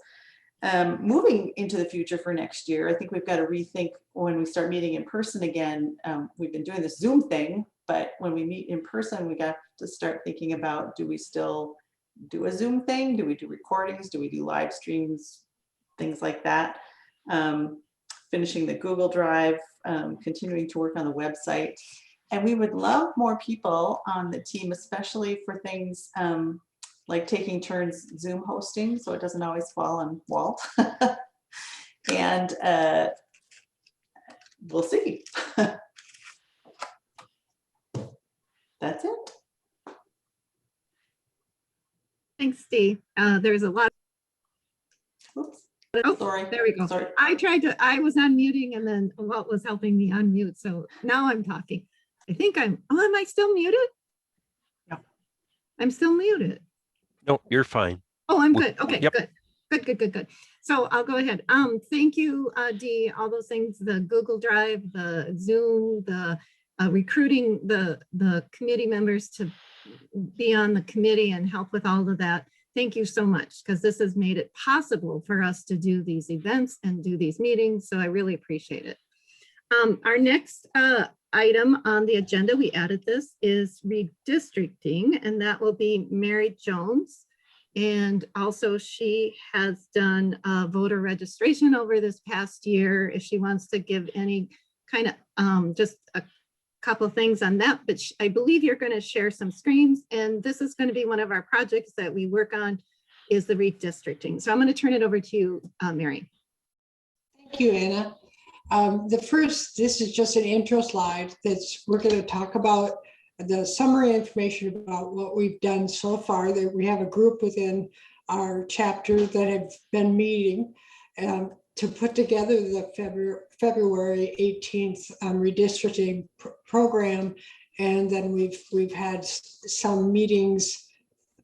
Moving into the future for next year, I think we've got to rethink when we start meeting in person again. We've been doing this Zoom thing, but when we meet in person, we got to start thinking about, do we still do a Zoom thing? Do we do recordings? Do we do live streams? Things like that. Finishing the Google Drive, continuing to work on the website. And we would love more people on the team, especially for things like taking turns Zoom hosting, so it doesn't always fall on Walt. And we'll see. That's it. Thanks, Dee. There's a lot. Oops. Oh, Sorry. there we go. Sorry. I was unmuting, and then Walt was helping me unmute. So now I'm talking. I think am I still muted? Yeah. I'm still muted. No, you're fine. Oh, I'm good. Okay, Yep. Good. So I'll go ahead. Thank you, Dee. All those things, the Google Drive, the Zoom, the recruiting the committee members to be on the committee and help with all of that. Thank you so much, because this has made it possible for us to do these events and do these meetings. So I really appreciate it. Our next item on the agenda, we added this, is redistricting, and that will be Mary Jones. And also she has done voter registration over this past year. If she wants to give any kind of just a couple things on that, but I believe you're going to share some screens, and this is going to be one of our projects that we work on, is the redistricting. So I'm going to turn it over to you, Mary. Thank you, Anna. This is just an intro slide we're going to talk about the summary information about what we've done so far. That we have a group within our chapter that have been meeting to put together the February 18th redistricting program. And then we've had some meetings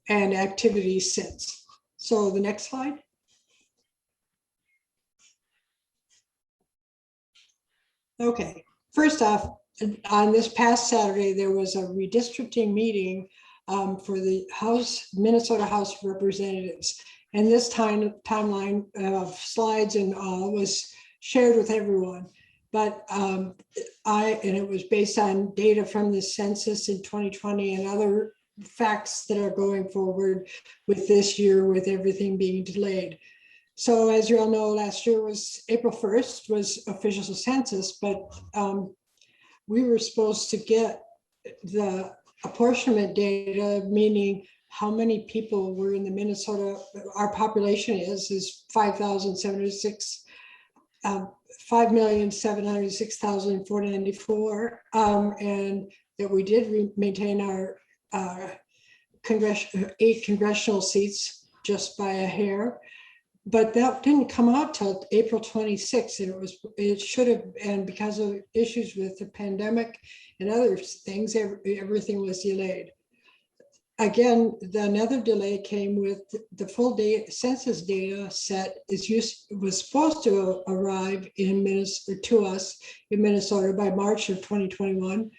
and activities since. So the next slide. Okay, first off, on this past Saturday, there was a redistricting meeting for the Minnesota House of Representatives. And this timeline of slides and all was shared with everyone. But and it was based on data from the census in 2020 and other facts that are going forward with this year with everything being delayed. So as you all know, last year was April 1st was official census, but we were supposed to get the apportionment data, meaning how many people were in the Minnesota, our population is 5,706, 5,706,494, and that we did maintain our 8 congressional seats just by a hair. But that didn't come out till April 26th, and it should have, and because of issues with the pandemic and other things, everything was delayed. Again, another delay came with the full census data set was supposed to arrive to us in Minnesota by March of 2021,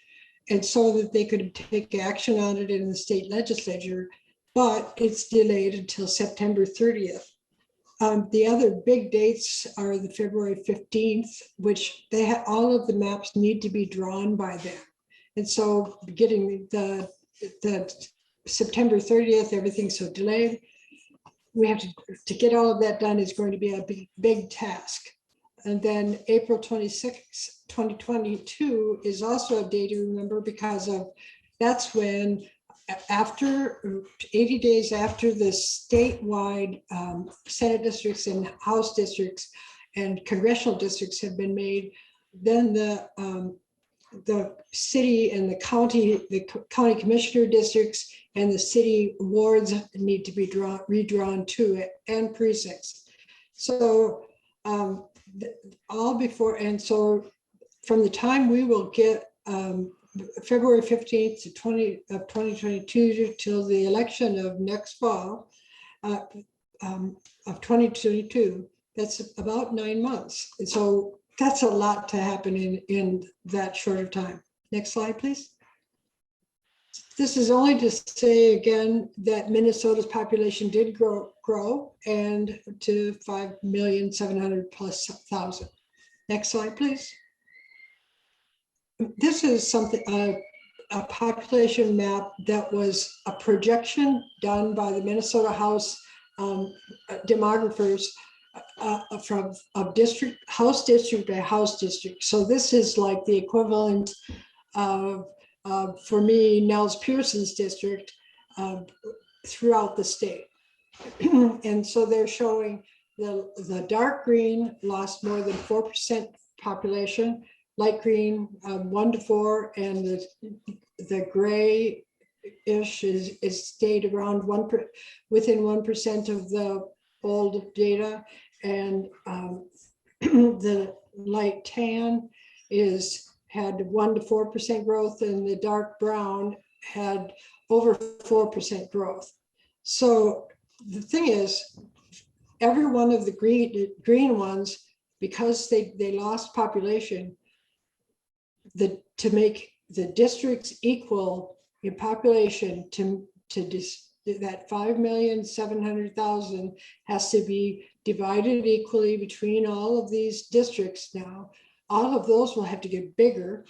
and so that they could take action on it in the state legislature, but it's delayed until September 30th. The other big dates are the February 15th, which all of the maps need to be drawn by then. And so getting the September 30th, everything's so delayed. We have to get all of that done is going to be a big task. And then April 26, 2022 is also a day to remember because that's when after 80 days after the statewide Senate districts and House districts and congressional districts have been made, then the city and the county commissioner districts and the city wards need to be redrawn to it, and precincts. So all before, and so from the time we will get February 15th to 2022 till the election of next fall of 2022, that's about 9 months. And so that's a lot to happen in that short of time. Next slide, please. This is only to say again that Minnesota's population did grow and to 5,700,000+. Next slide, please. This is something, a population map that was a projection done by the Minnesota House demographers from House district by House district. So this is like the equivalent of, for me, Nels Pearson's district throughout the state. And so they're showing the dark green lost more than 4% population, light green 1 to 4, and the gray-ish is stayed around within 1% of the old data, and the light tan had 1 to 4% growth, and the dark brown had over 4% growth. So the thing is, every one of the green ones, because they lost population, to make the districts equal in population to that 5,700,000 has to be divided equally between all of these districts now. All of those will have to get bigger,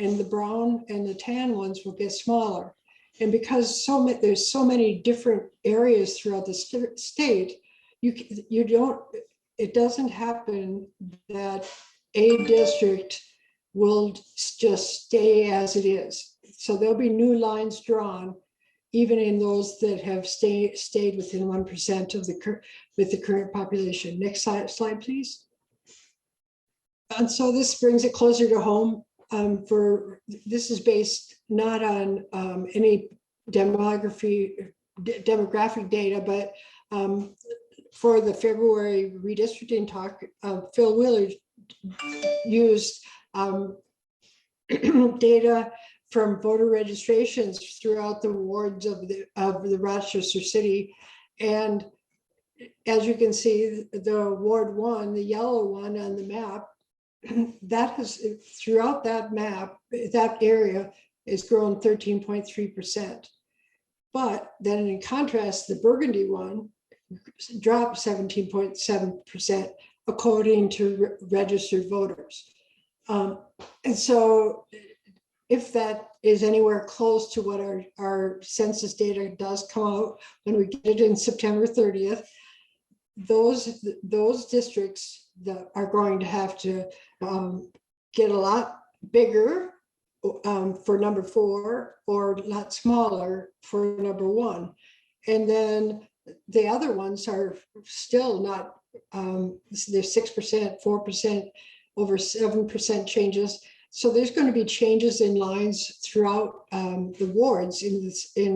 and the brown and the tan ones will get smaller. And because there's so many different areas throughout the state, it doesn't happen that a district will just stay as it is. So there'll be new lines drawn, even in those that have stayed within 1% with the current population. Next slide, please. And so this brings it closer to home. This is based not on any demographic data, but for the February redistricting talk, Phil Wheeler used data from voter registrations throughout the wards of the Rochester city. And as you can see, the Ward 1, the yellow one on the map, that has, throughout that map, that area is grown 13.3%. But then in contrast, the Burgundy one dropped 17.7% according to registered voters. And so if that is anywhere close to what our census data does come out when we get it in September 30th, those districts that are going to have to get a lot bigger for number 4 or a lot smaller for number 1. And then the other ones are still not, they're 6%, 4%, over 7% changes. So there's going to be changes in lines throughout the wards in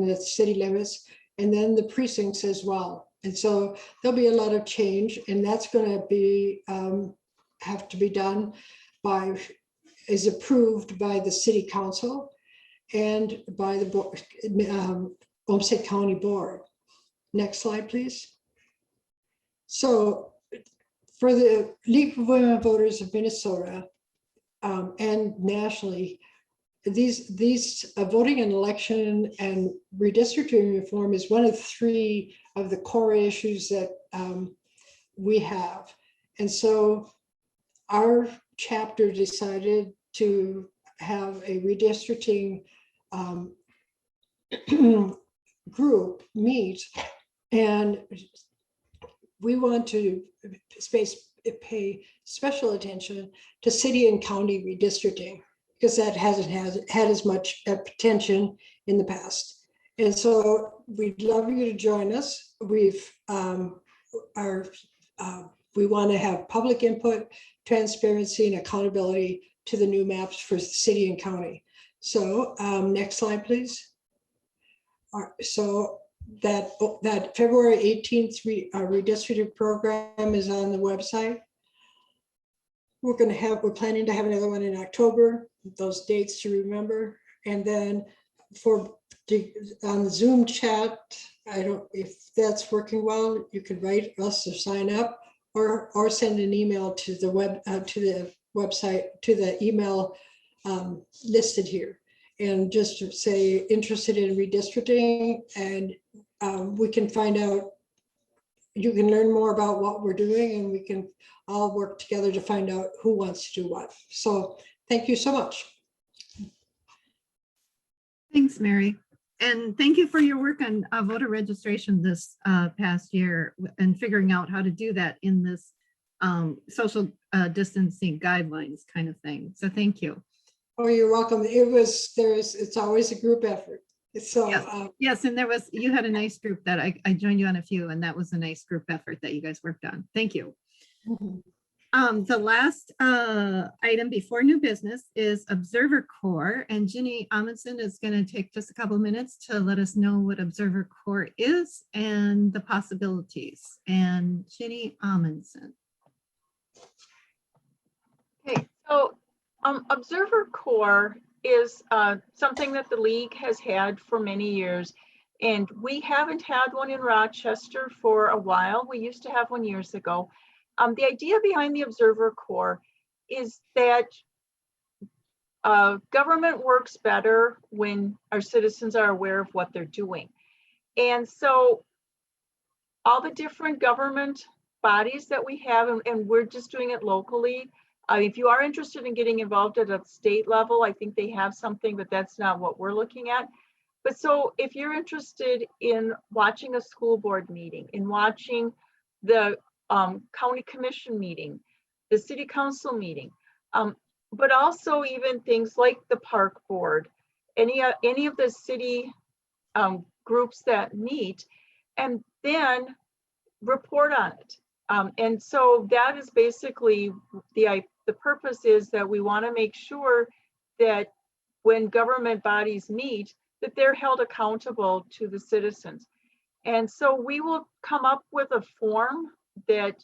the city limits, and then the precincts as well. And so there'll be a lot of change, and that's going to be have to be done by, is approved by the city council and by the board, Olmsted County Board. Next slide, please. So for the League of Women Voters of Minnesota and nationally, these voting and election and redistricting reform is one of 3 of the core issues that we have. And so our chapter decided to have a redistricting group meet, and we want to pay special attention to city and county redistricting, because that hasn't had as much attention in the past. And so we'd love you to join us. We want to have public input, transparency, and accountability to the new maps for city and county. So next slide, please. So that February 18th redistricting program is on the website. We're planning to have another one in October, those dates to remember. And then on the Zoom chat, if that's working well, you could write us or sign up, or send an email to the website, to the email listed here, and just to say interested in redistricting, and we can find out, you can learn more about what we're doing, and we can all work together to find out who wants to do what. So thank you so much. Thanks, Mary. And thank you for your work on voter registration this past year and figuring out how to do that in this social distancing guidelines kind of thing. So thank you. Oh, you're welcome. It's always a group effort. So yes, and you had a nice group that I joined you on a few, and that was a nice group effort that you guys worked on. Thank you. Mm-hmm. The last item before new business is Observer Corps, and Ginny Amundsen is going to take just a couple of minutes to let us know what Observer Corps is and the possibilities. And Ginny Amundsen. Okay, so Observer Corps is something that the League has had for many years, and we haven't had one in Rochester for a while. We used to have one years ago. The idea behind the Observer Corps is that government works better when our citizens are aware of what they're doing. And so all the different government bodies that we have, and we're just doing it locally. If you are interested in getting involved at a state level, I think they have something, but that's not what we're looking at. But so if you're interested in watching a school board meeting, in watching the county commission meeting, the city council meeting, but also even things like the park board, any of the city groups that meet, and then report on it. And so that is basically the the purpose is that we want to make sure that when government bodies meet, that they're held accountable to the citizens. And so we will come up with a form that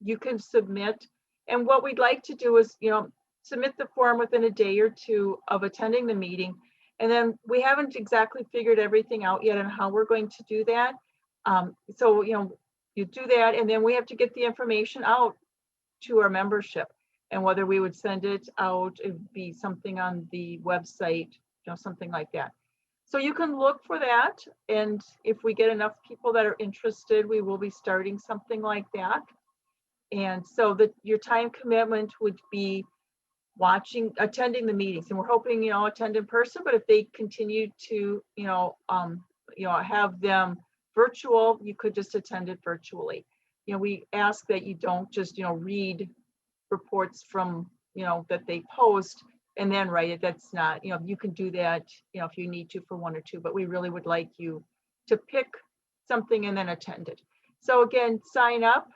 you can submit. And what we'd like to do is, submit the form within a day or two of attending the meeting. And then we haven't exactly figured everything out yet on how we're going to do that. So, you do that, and then we have to get the information out to our membership, and whether we would send it out, it'd be something on the website, something like that. So you can look for that. And if we get enough people that are interested, we will be starting something like that. And so that your time commitment would be attending the meetings, and we're hoping, attend in person, but if they continue to, have them virtual, you could just attend it virtually. We ask that you don't just, read reports from, that they post and then write it. That's not, you can do that, if you need to for one or two, but we really would like you to pick something and then attend it. So again, sign up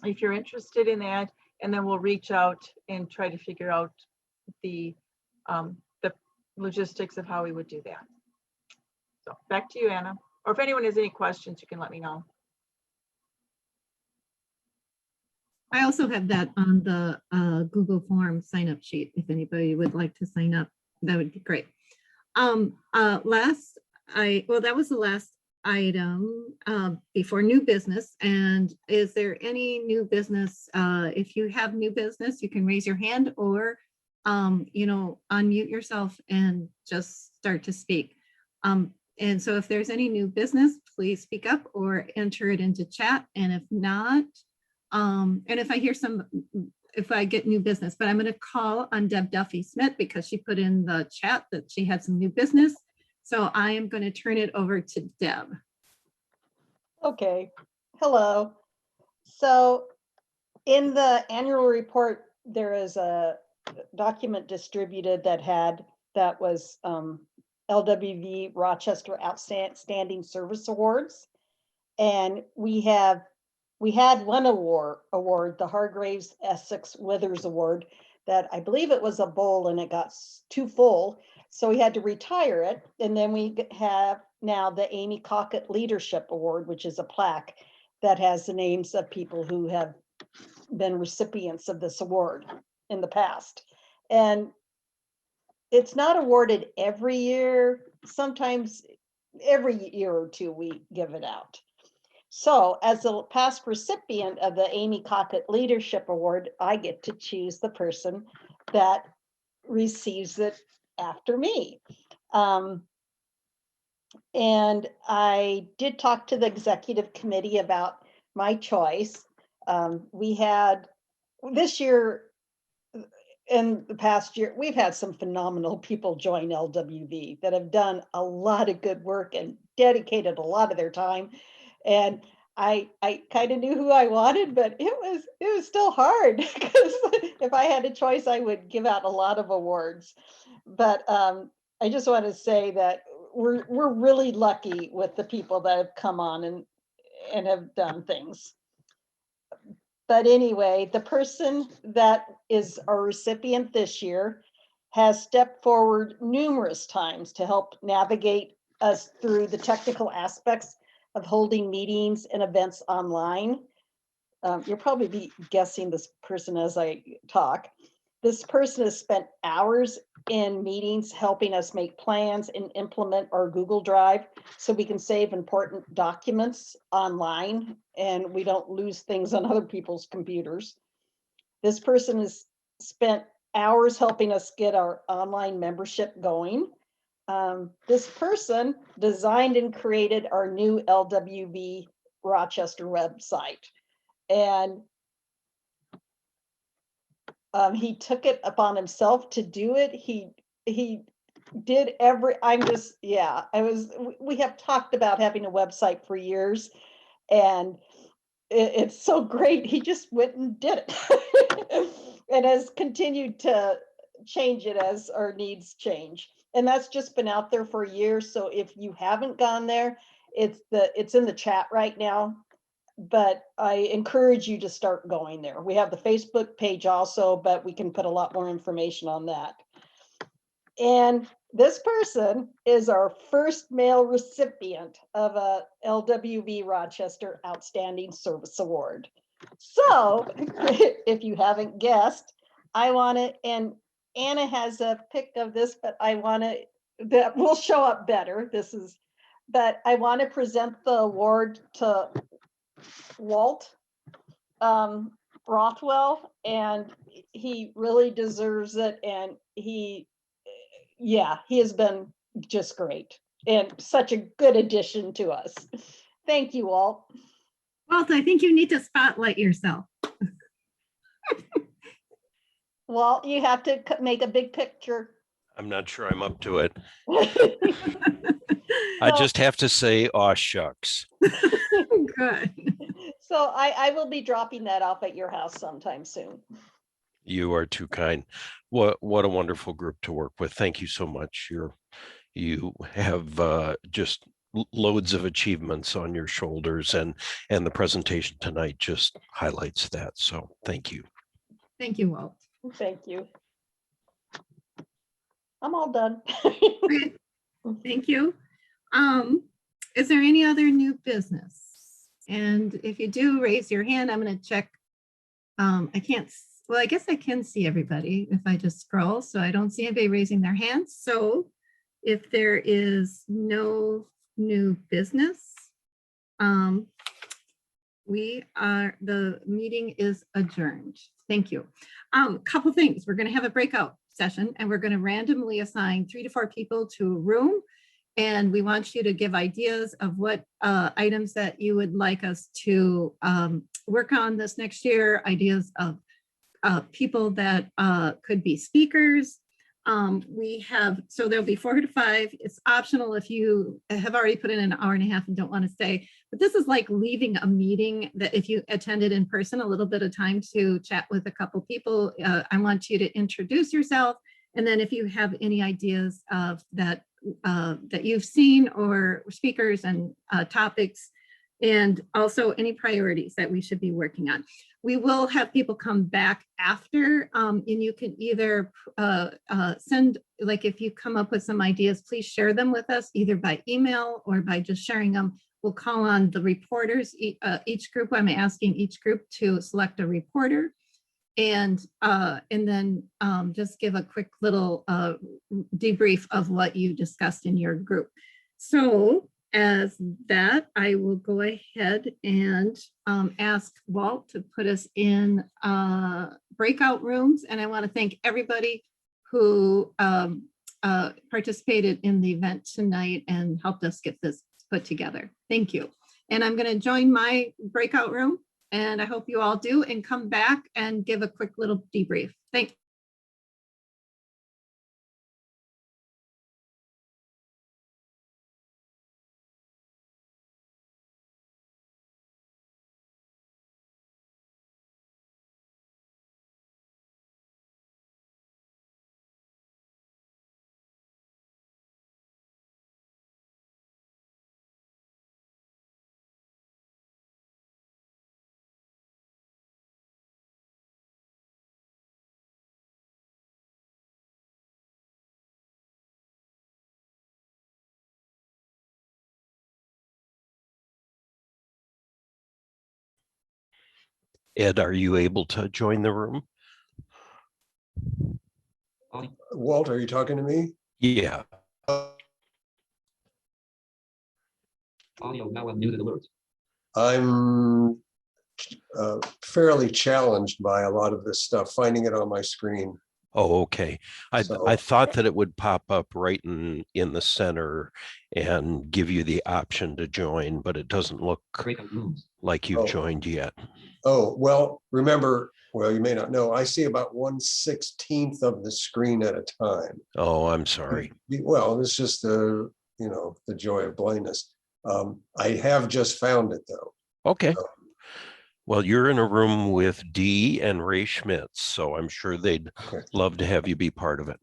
if you're interested in that, and then we'll reach out and try to figure out the logistics of how we would do that. So back to you, Anna. Or if anyone has any questions, you can let me know. I also have that on the Google Form sign up sheet. If anybody would like to sign up, that would be great. That was the last item before new business. And is there any new business? If you have new business, you can raise your hand or, unmute yourself and just start to speak. And so if there's any new business, please speak up or enter it into chat. And if not, and if I get new business, but I'm going to call on Deb Duffy-Smith because she put in the chat that she had some new business. So I am going to turn it over to Deb. Okay, hello. So in the annual report, there is a document distributed that was LWV Rochester Outstanding Service Awards. And we had one award, the Hargraves Essex Withers Award, that I believe it was a bowl and it got too full. So we had to retire it. And then we have now the Amy Cockett Leadership Award, which is a plaque that has the names of people who have been recipients of this award in the past. And it's not awarded every year. Sometimes every year or two we give it out. So as a past recipient of the Amy Cockett Leadership Award, I get to choose the person that receives it after me. And I did talk to the executive committee about my choice. We had this year, in the past year, we've had some phenomenal people join LWV that have done a lot of good work and dedicated a lot of their time. And I kind of knew who I wanted, but it was still hard because if I had a choice, I would give out a lot of awards. But I just want to say that we're really lucky with the people that have come on and have done things. But anyway, the person that is our recipient this year has stepped forward numerous times to help navigate us through the technical aspects of holding meetings and events online. You'll probably be guessing this person as I talk. This person has spent hours in meetings helping us make plans and implement our Google Drive so we can save important documents online and we don't lose things on other people's computers. This person has spent hours helping us get our online membership going. This person designed and created our new LWV Rochester website. And he took it upon himself to do it. He did we have talked about having a website for years, and it's so great. He just went and did it and has continued to change it as our needs change. And that's just been out there for years. So if you haven't gone there, it's in the chat right now. but I encourage you to start going there. We have the Facebook page also, but we can put a lot more information on that. And this person is our first male recipient of a LWV Rochester Outstanding Service Award. So if you haven't guessed, I want to, and Anna has a pic of this, but I want to, that will show up better. This is, but I want to present the award to Walt Rothwell, and he really deserves it. And he has been just great and such a good addition to us. Thank you, Walt. Walt, I think you need to spotlight yourself. Walt, you have to make a big picture. I'm not sure I'm up to it. I just have to say, aw shucks. Good. So I will be dropping that off at your house sometime soon. You are too kind. What a wonderful group to work with. Thank you so much. You have just loads of achievements on your shoulders, and the presentation tonight just highlights that. So thank you. Thank you, Walt. Thank you. I'm all done. Okay. Thank you. Is there any other new business? And if you do, raise your hand. I'm going to check. I can't, well, I guess I can see everybody if I just scroll. So I don't see anybody raising their hands. So if there is no new business, the meeting is adjourned. Thank you. Couple things. We're going to have a breakout session, and we're going to randomly assign 3 to 4 people to a room. And we want you to give ideas of what items that you would like us to work on this next year, ideas of people that could be speakers. So there'll be 4 to 5. It's optional if you have already put in an hour and a half and don't want to stay. But this is like leaving a meeting that if you attended in person, a little bit of time to chat with a couple people. I want you to introduce yourself. And then if you have any ideas of that you've seen, or speakers and topics, and also any priorities that we should be working on. We will have people come back after, and you can either send, like if you come up with some ideas, please share them with us either by email or by just sharing them. We'll call on the reporters, each group. I'm asking each group to select a reporter, and then just give a quick little debrief of what you discussed in your group. So as that, I will go ahead and ask Walt to put us in breakout rooms. And I want to thank everybody who participated in the event tonight and helped us get this put together. Thank you. And I'm going to join my breakout room, and I hope you all do, and come back and give a quick little debrief. Thank you. Ed, are you able to join the room? Walt, are you talking to me? Yeah. Audio now unmuted alerts. I'm fairly challenged by a lot of this stuff, finding it on my screen. Oh, okay. I So- thought that it would pop up right in the center and give you the option to join, but it doesn't look Breakout rooms. like you've Oh. joined yet. Oh, well, remember, well, you may not know, I see about 1/16 of the screen at a time. Oh, I'm sorry. Well, it's just the joy of blindness. I have just found it though. Okay. So, Well, you're in a room with Dee and Ray Schmitz, so I'm sure they'd okay. love to have you be part of it.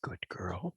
Good girl.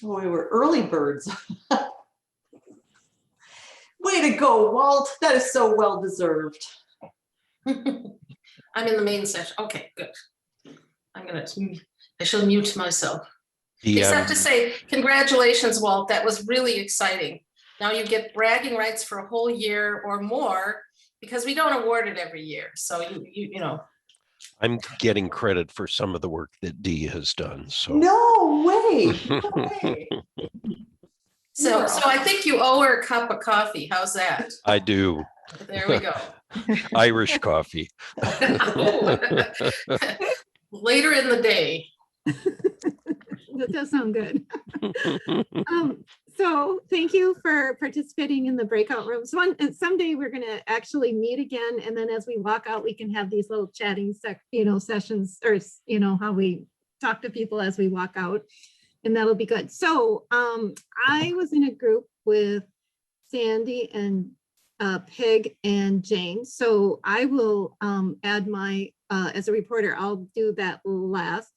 Oh, we were early birds. Way to go, Walt. That is so well deserved. I'm in the main session. Okay, good. I shall mute myself. Except to say, congratulations, Walt. That was really exciting. Now you get bragging rights for a whole year or more because we don't award it every year. So you know. I'm getting credit for some of the work that Dee has done. So No way. No way. So I think you owe her a cup of coffee. How's that? I do. There we go. Irish coffee. Later in the day. That does sound good. So thank you for participating in the breakout rooms. And someday we're going to actually meet again. And then as we walk out, we can have these little chatting sessions, or, how we talk to people as we walk out. And that'll be good. So I was in a group with Sandy and Peg and Jane. So I will add my, as a reporter, I'll do that last.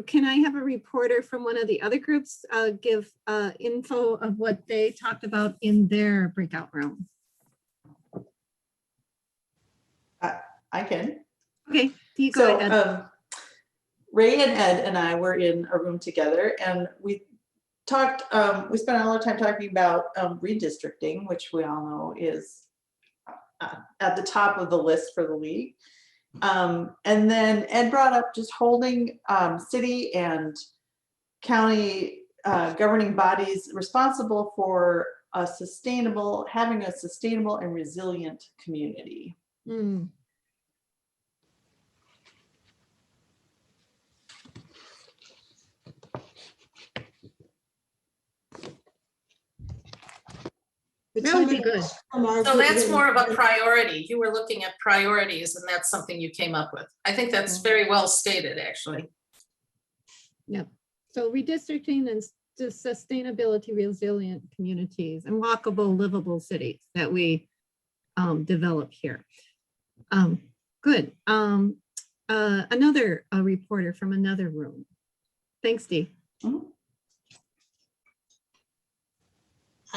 Can I have a reporter from one of the other groups give info of what they talked about in their breakout room? I can. Okay, you go ahead. Ray and Ed and I were in a room together, and we talked, we spent a lot of time talking about redistricting, which we all know is at the top of the list for the league. And then Ed brought up just holding city and county governing bodies responsible for having a sustainable and resilient community. Mm. But That would be somebody good. else from our So group that's didn't- more of a priority. You were looking at priorities and that's something you came up with. I think that's very well stated, actually. Yep. So redistricting and sustainability resilient communities and walkable, livable cities that we develop here. Good. Another reporter from another room. Thanks, Dee. Mhm.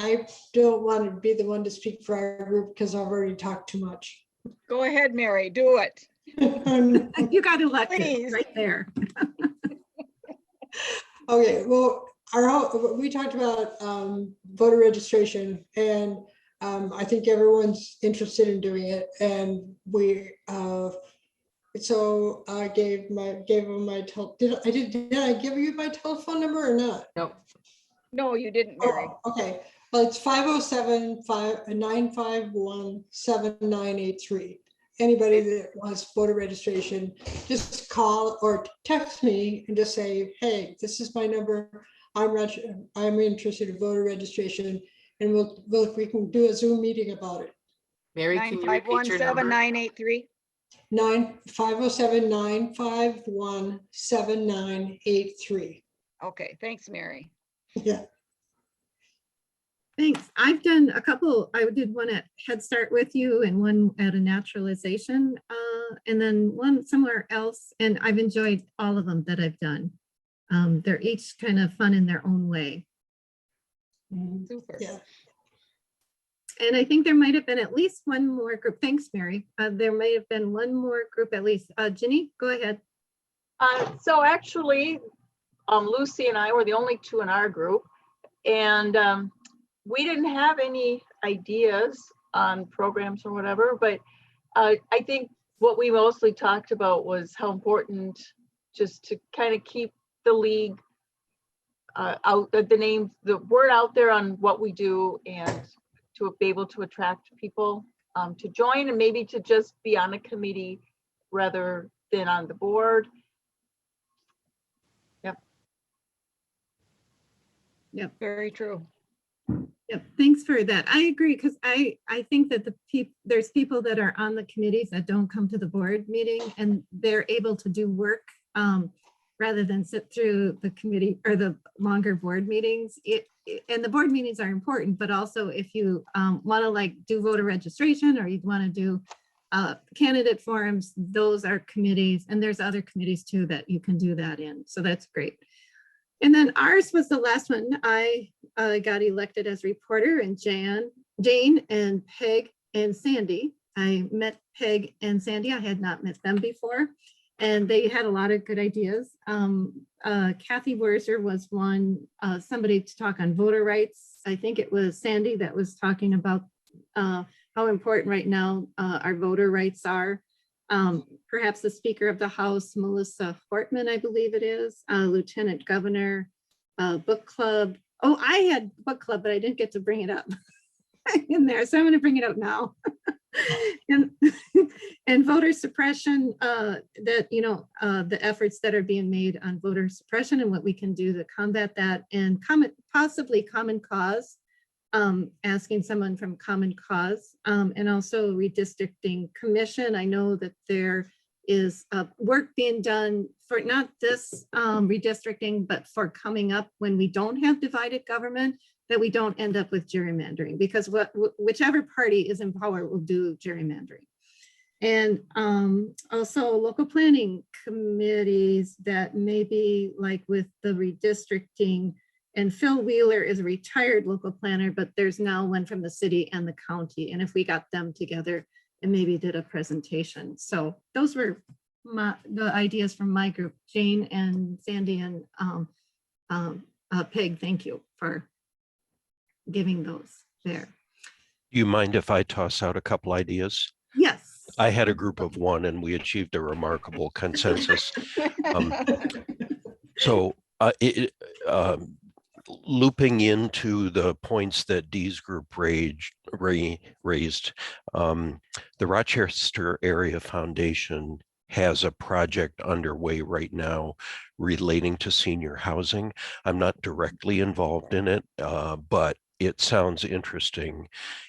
I don't want to be the one to speak for our group because I've already talked too much. Go ahead, Mary, do it. You got elected Please. right there. Okay, well, we talked about voter registration, and I think everyone's interested in doing it. And so I gave them my did I give you my telephone number or not? Nope. No, you didn't, Mary. Oh, okay. Well, it's 507-951-7983. Anybody that wants voter registration, just call or text me and just say, hey, this is my number. I'm interested in voter registration, and we can do a Zoom meeting about it. Mary, can you repeat your number? 951-7983. 507-951-7983. Okay, thanks, Mary. Yeah. Thanks. I've done a couple. I did one at Head Start with you and one at a naturalization and then one somewhere else. And I've enjoyed all of them that I've done. They're each kind of fun in their own way. Super. Yeah. And I think there might have been at least one more group. Thanks, Mary. There may have been one more group at least. Ginny, go ahead. So actually, Lucy and I were the only two in our group, and we didn't have any ideas on programs or whatever, but I think what we mostly talked about was how important just to kind of keep the league the word out there on what we do, and to be able to attract people to join, and maybe to just be on a committee rather than on the board. Yep. Very true. Yep, thanks for that. I agree, because I think that there's people that are on the committees that don't come to the board meeting, and they're able to do work rather than sit through the committee or the longer board meetings. And the board meetings are important, but also if you want to like do voter registration, or you want to do candidate forums, those are committees, and there's other committees too that you can do that in. So that's great. And then ours was the last one. I got elected as reporter, and Jane and Peg and Sandy. I met Peg and Sandy. I had not met them before, and they had a lot of good ideas. Kathy Werzer was one, somebody to talk on voter rights. I think it was Sandy that was talking about how important right now our voter rights are. Perhaps the Speaker of the House, Melissa Hortman, I believe it is, Lieutenant Governor, book club. Oh, I had book club, but I didn't get to bring it up in there. So I'm going to bring it up now. and voter suppression, that, you know, the efforts that are being made on voter suppression and what we can do to combat that, and possibly Common Cause. Asking someone from Common Cause, and also redistricting commission. I know that there is work being done for not this redistricting, but for coming up when we don't have divided government, that we don't end up with gerrymandering, because whichever party is in power will do gerrymandering. And also local planning committees that maybe like with the redistricting. And Phil Wheeler is a retired local planner, but there's now one from the city and the county. And if we got them together and maybe did a presentation. So those were the ideas from my group. Jane and Sandy and Peg, thank you for giving those there. You mind if I toss out a couple ideas? Yes. I had a group of one and we achieved a remarkable consensus. So looping into the points that Dee's group raised, the Rochester Area Foundation has a project underway right now relating to senior housing. I'm not directly involved in it, but it sounds interesting,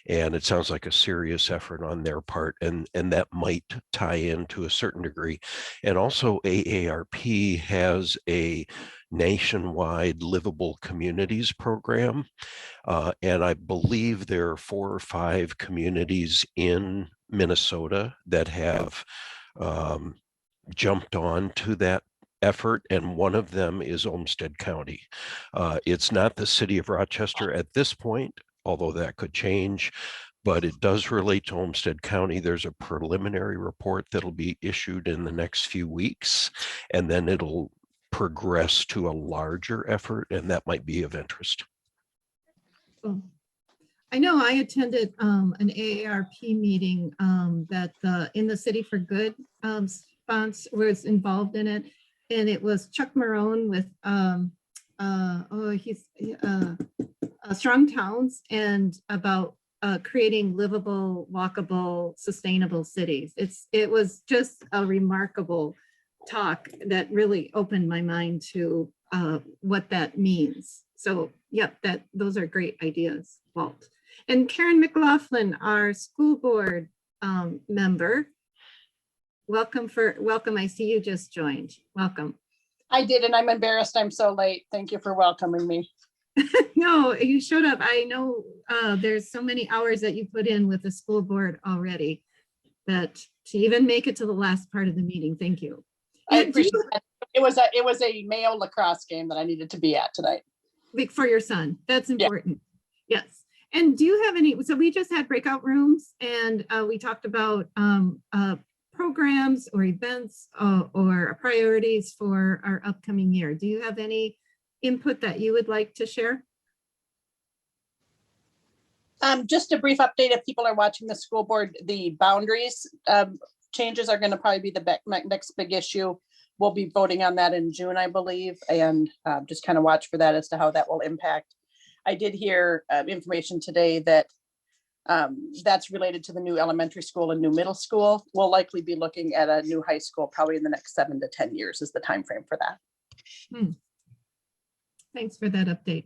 and it sounds like a serious effort on their part, and that might tie in to a certain degree. And also AARP has a nationwide livable communities program, and I believe there are 4 or 5 communities in Minnesota that have jumped on to that effort, and one of them is Olmsted County. It's not the city of Rochester at this point, although that could change, but it does relate to Olmsted County. There's a preliminary report that'll be issued in the next few weeks, and then it'll progress to a larger effort, and that might be of interest. Oh, I know I attended an AARP meeting that In the City for Good sponsor was involved in it. And it was Chuck Marone with Strong Towns, and about creating livable, walkable, sustainable cities. It was just a remarkable talk that really opened my mind to what that means. So yep, those are great ideas, Walt. And Karen McLaughlin, our school board member. Welcome. I see you just joined. Welcome. I did, and I'm embarrassed I'm so late. Thank you for welcoming me. No, you showed up. I know there's so many hours that you put in with the school board already, that to even make it to the last part of the meeting. Thank you. I appreciate that. It was a Mayo lacrosse game that I needed to be at tonight. For your son. That's important. Yeah. Yes. And do you have any, so we just had breakout rooms, and we talked about programs or events or priorities for our upcoming year. Do you have any input that you would like to share? Just a brief update, if people are watching the school board, the boundaries changes are going to probably be the next big issue. We'll be voting on that in June, I believe, and just kind of watch for that as to how that will impact. I did hear information today that that's related to the new elementary school and new middle school. We'll likely be looking at a new high school probably in the next 7 to 10 years is the time frame for that. Thanks for that update.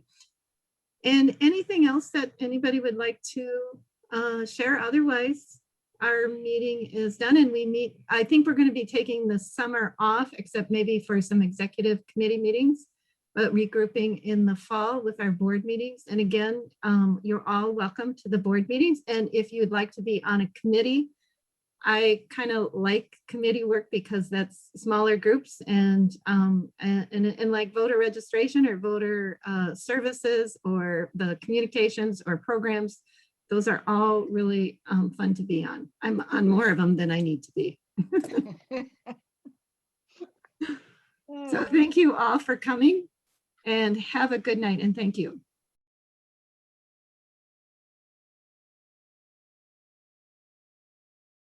And anything else that anybody would like to share? Otherwise, our meeting is done, and we meet. I think we're going to be taking the summer off, except maybe for some executive committee meetings, but regrouping in the fall with our board meetings. And again, you're all welcome to the board meetings. And if you'd like to be on a committee, I kind of like committee work because that's smaller groups, and like voter registration or voter services or the communications or programs, those are all really fun to be on. I'm on more of them than I need to be. So thank you all for coming, and have a good night, and thank you.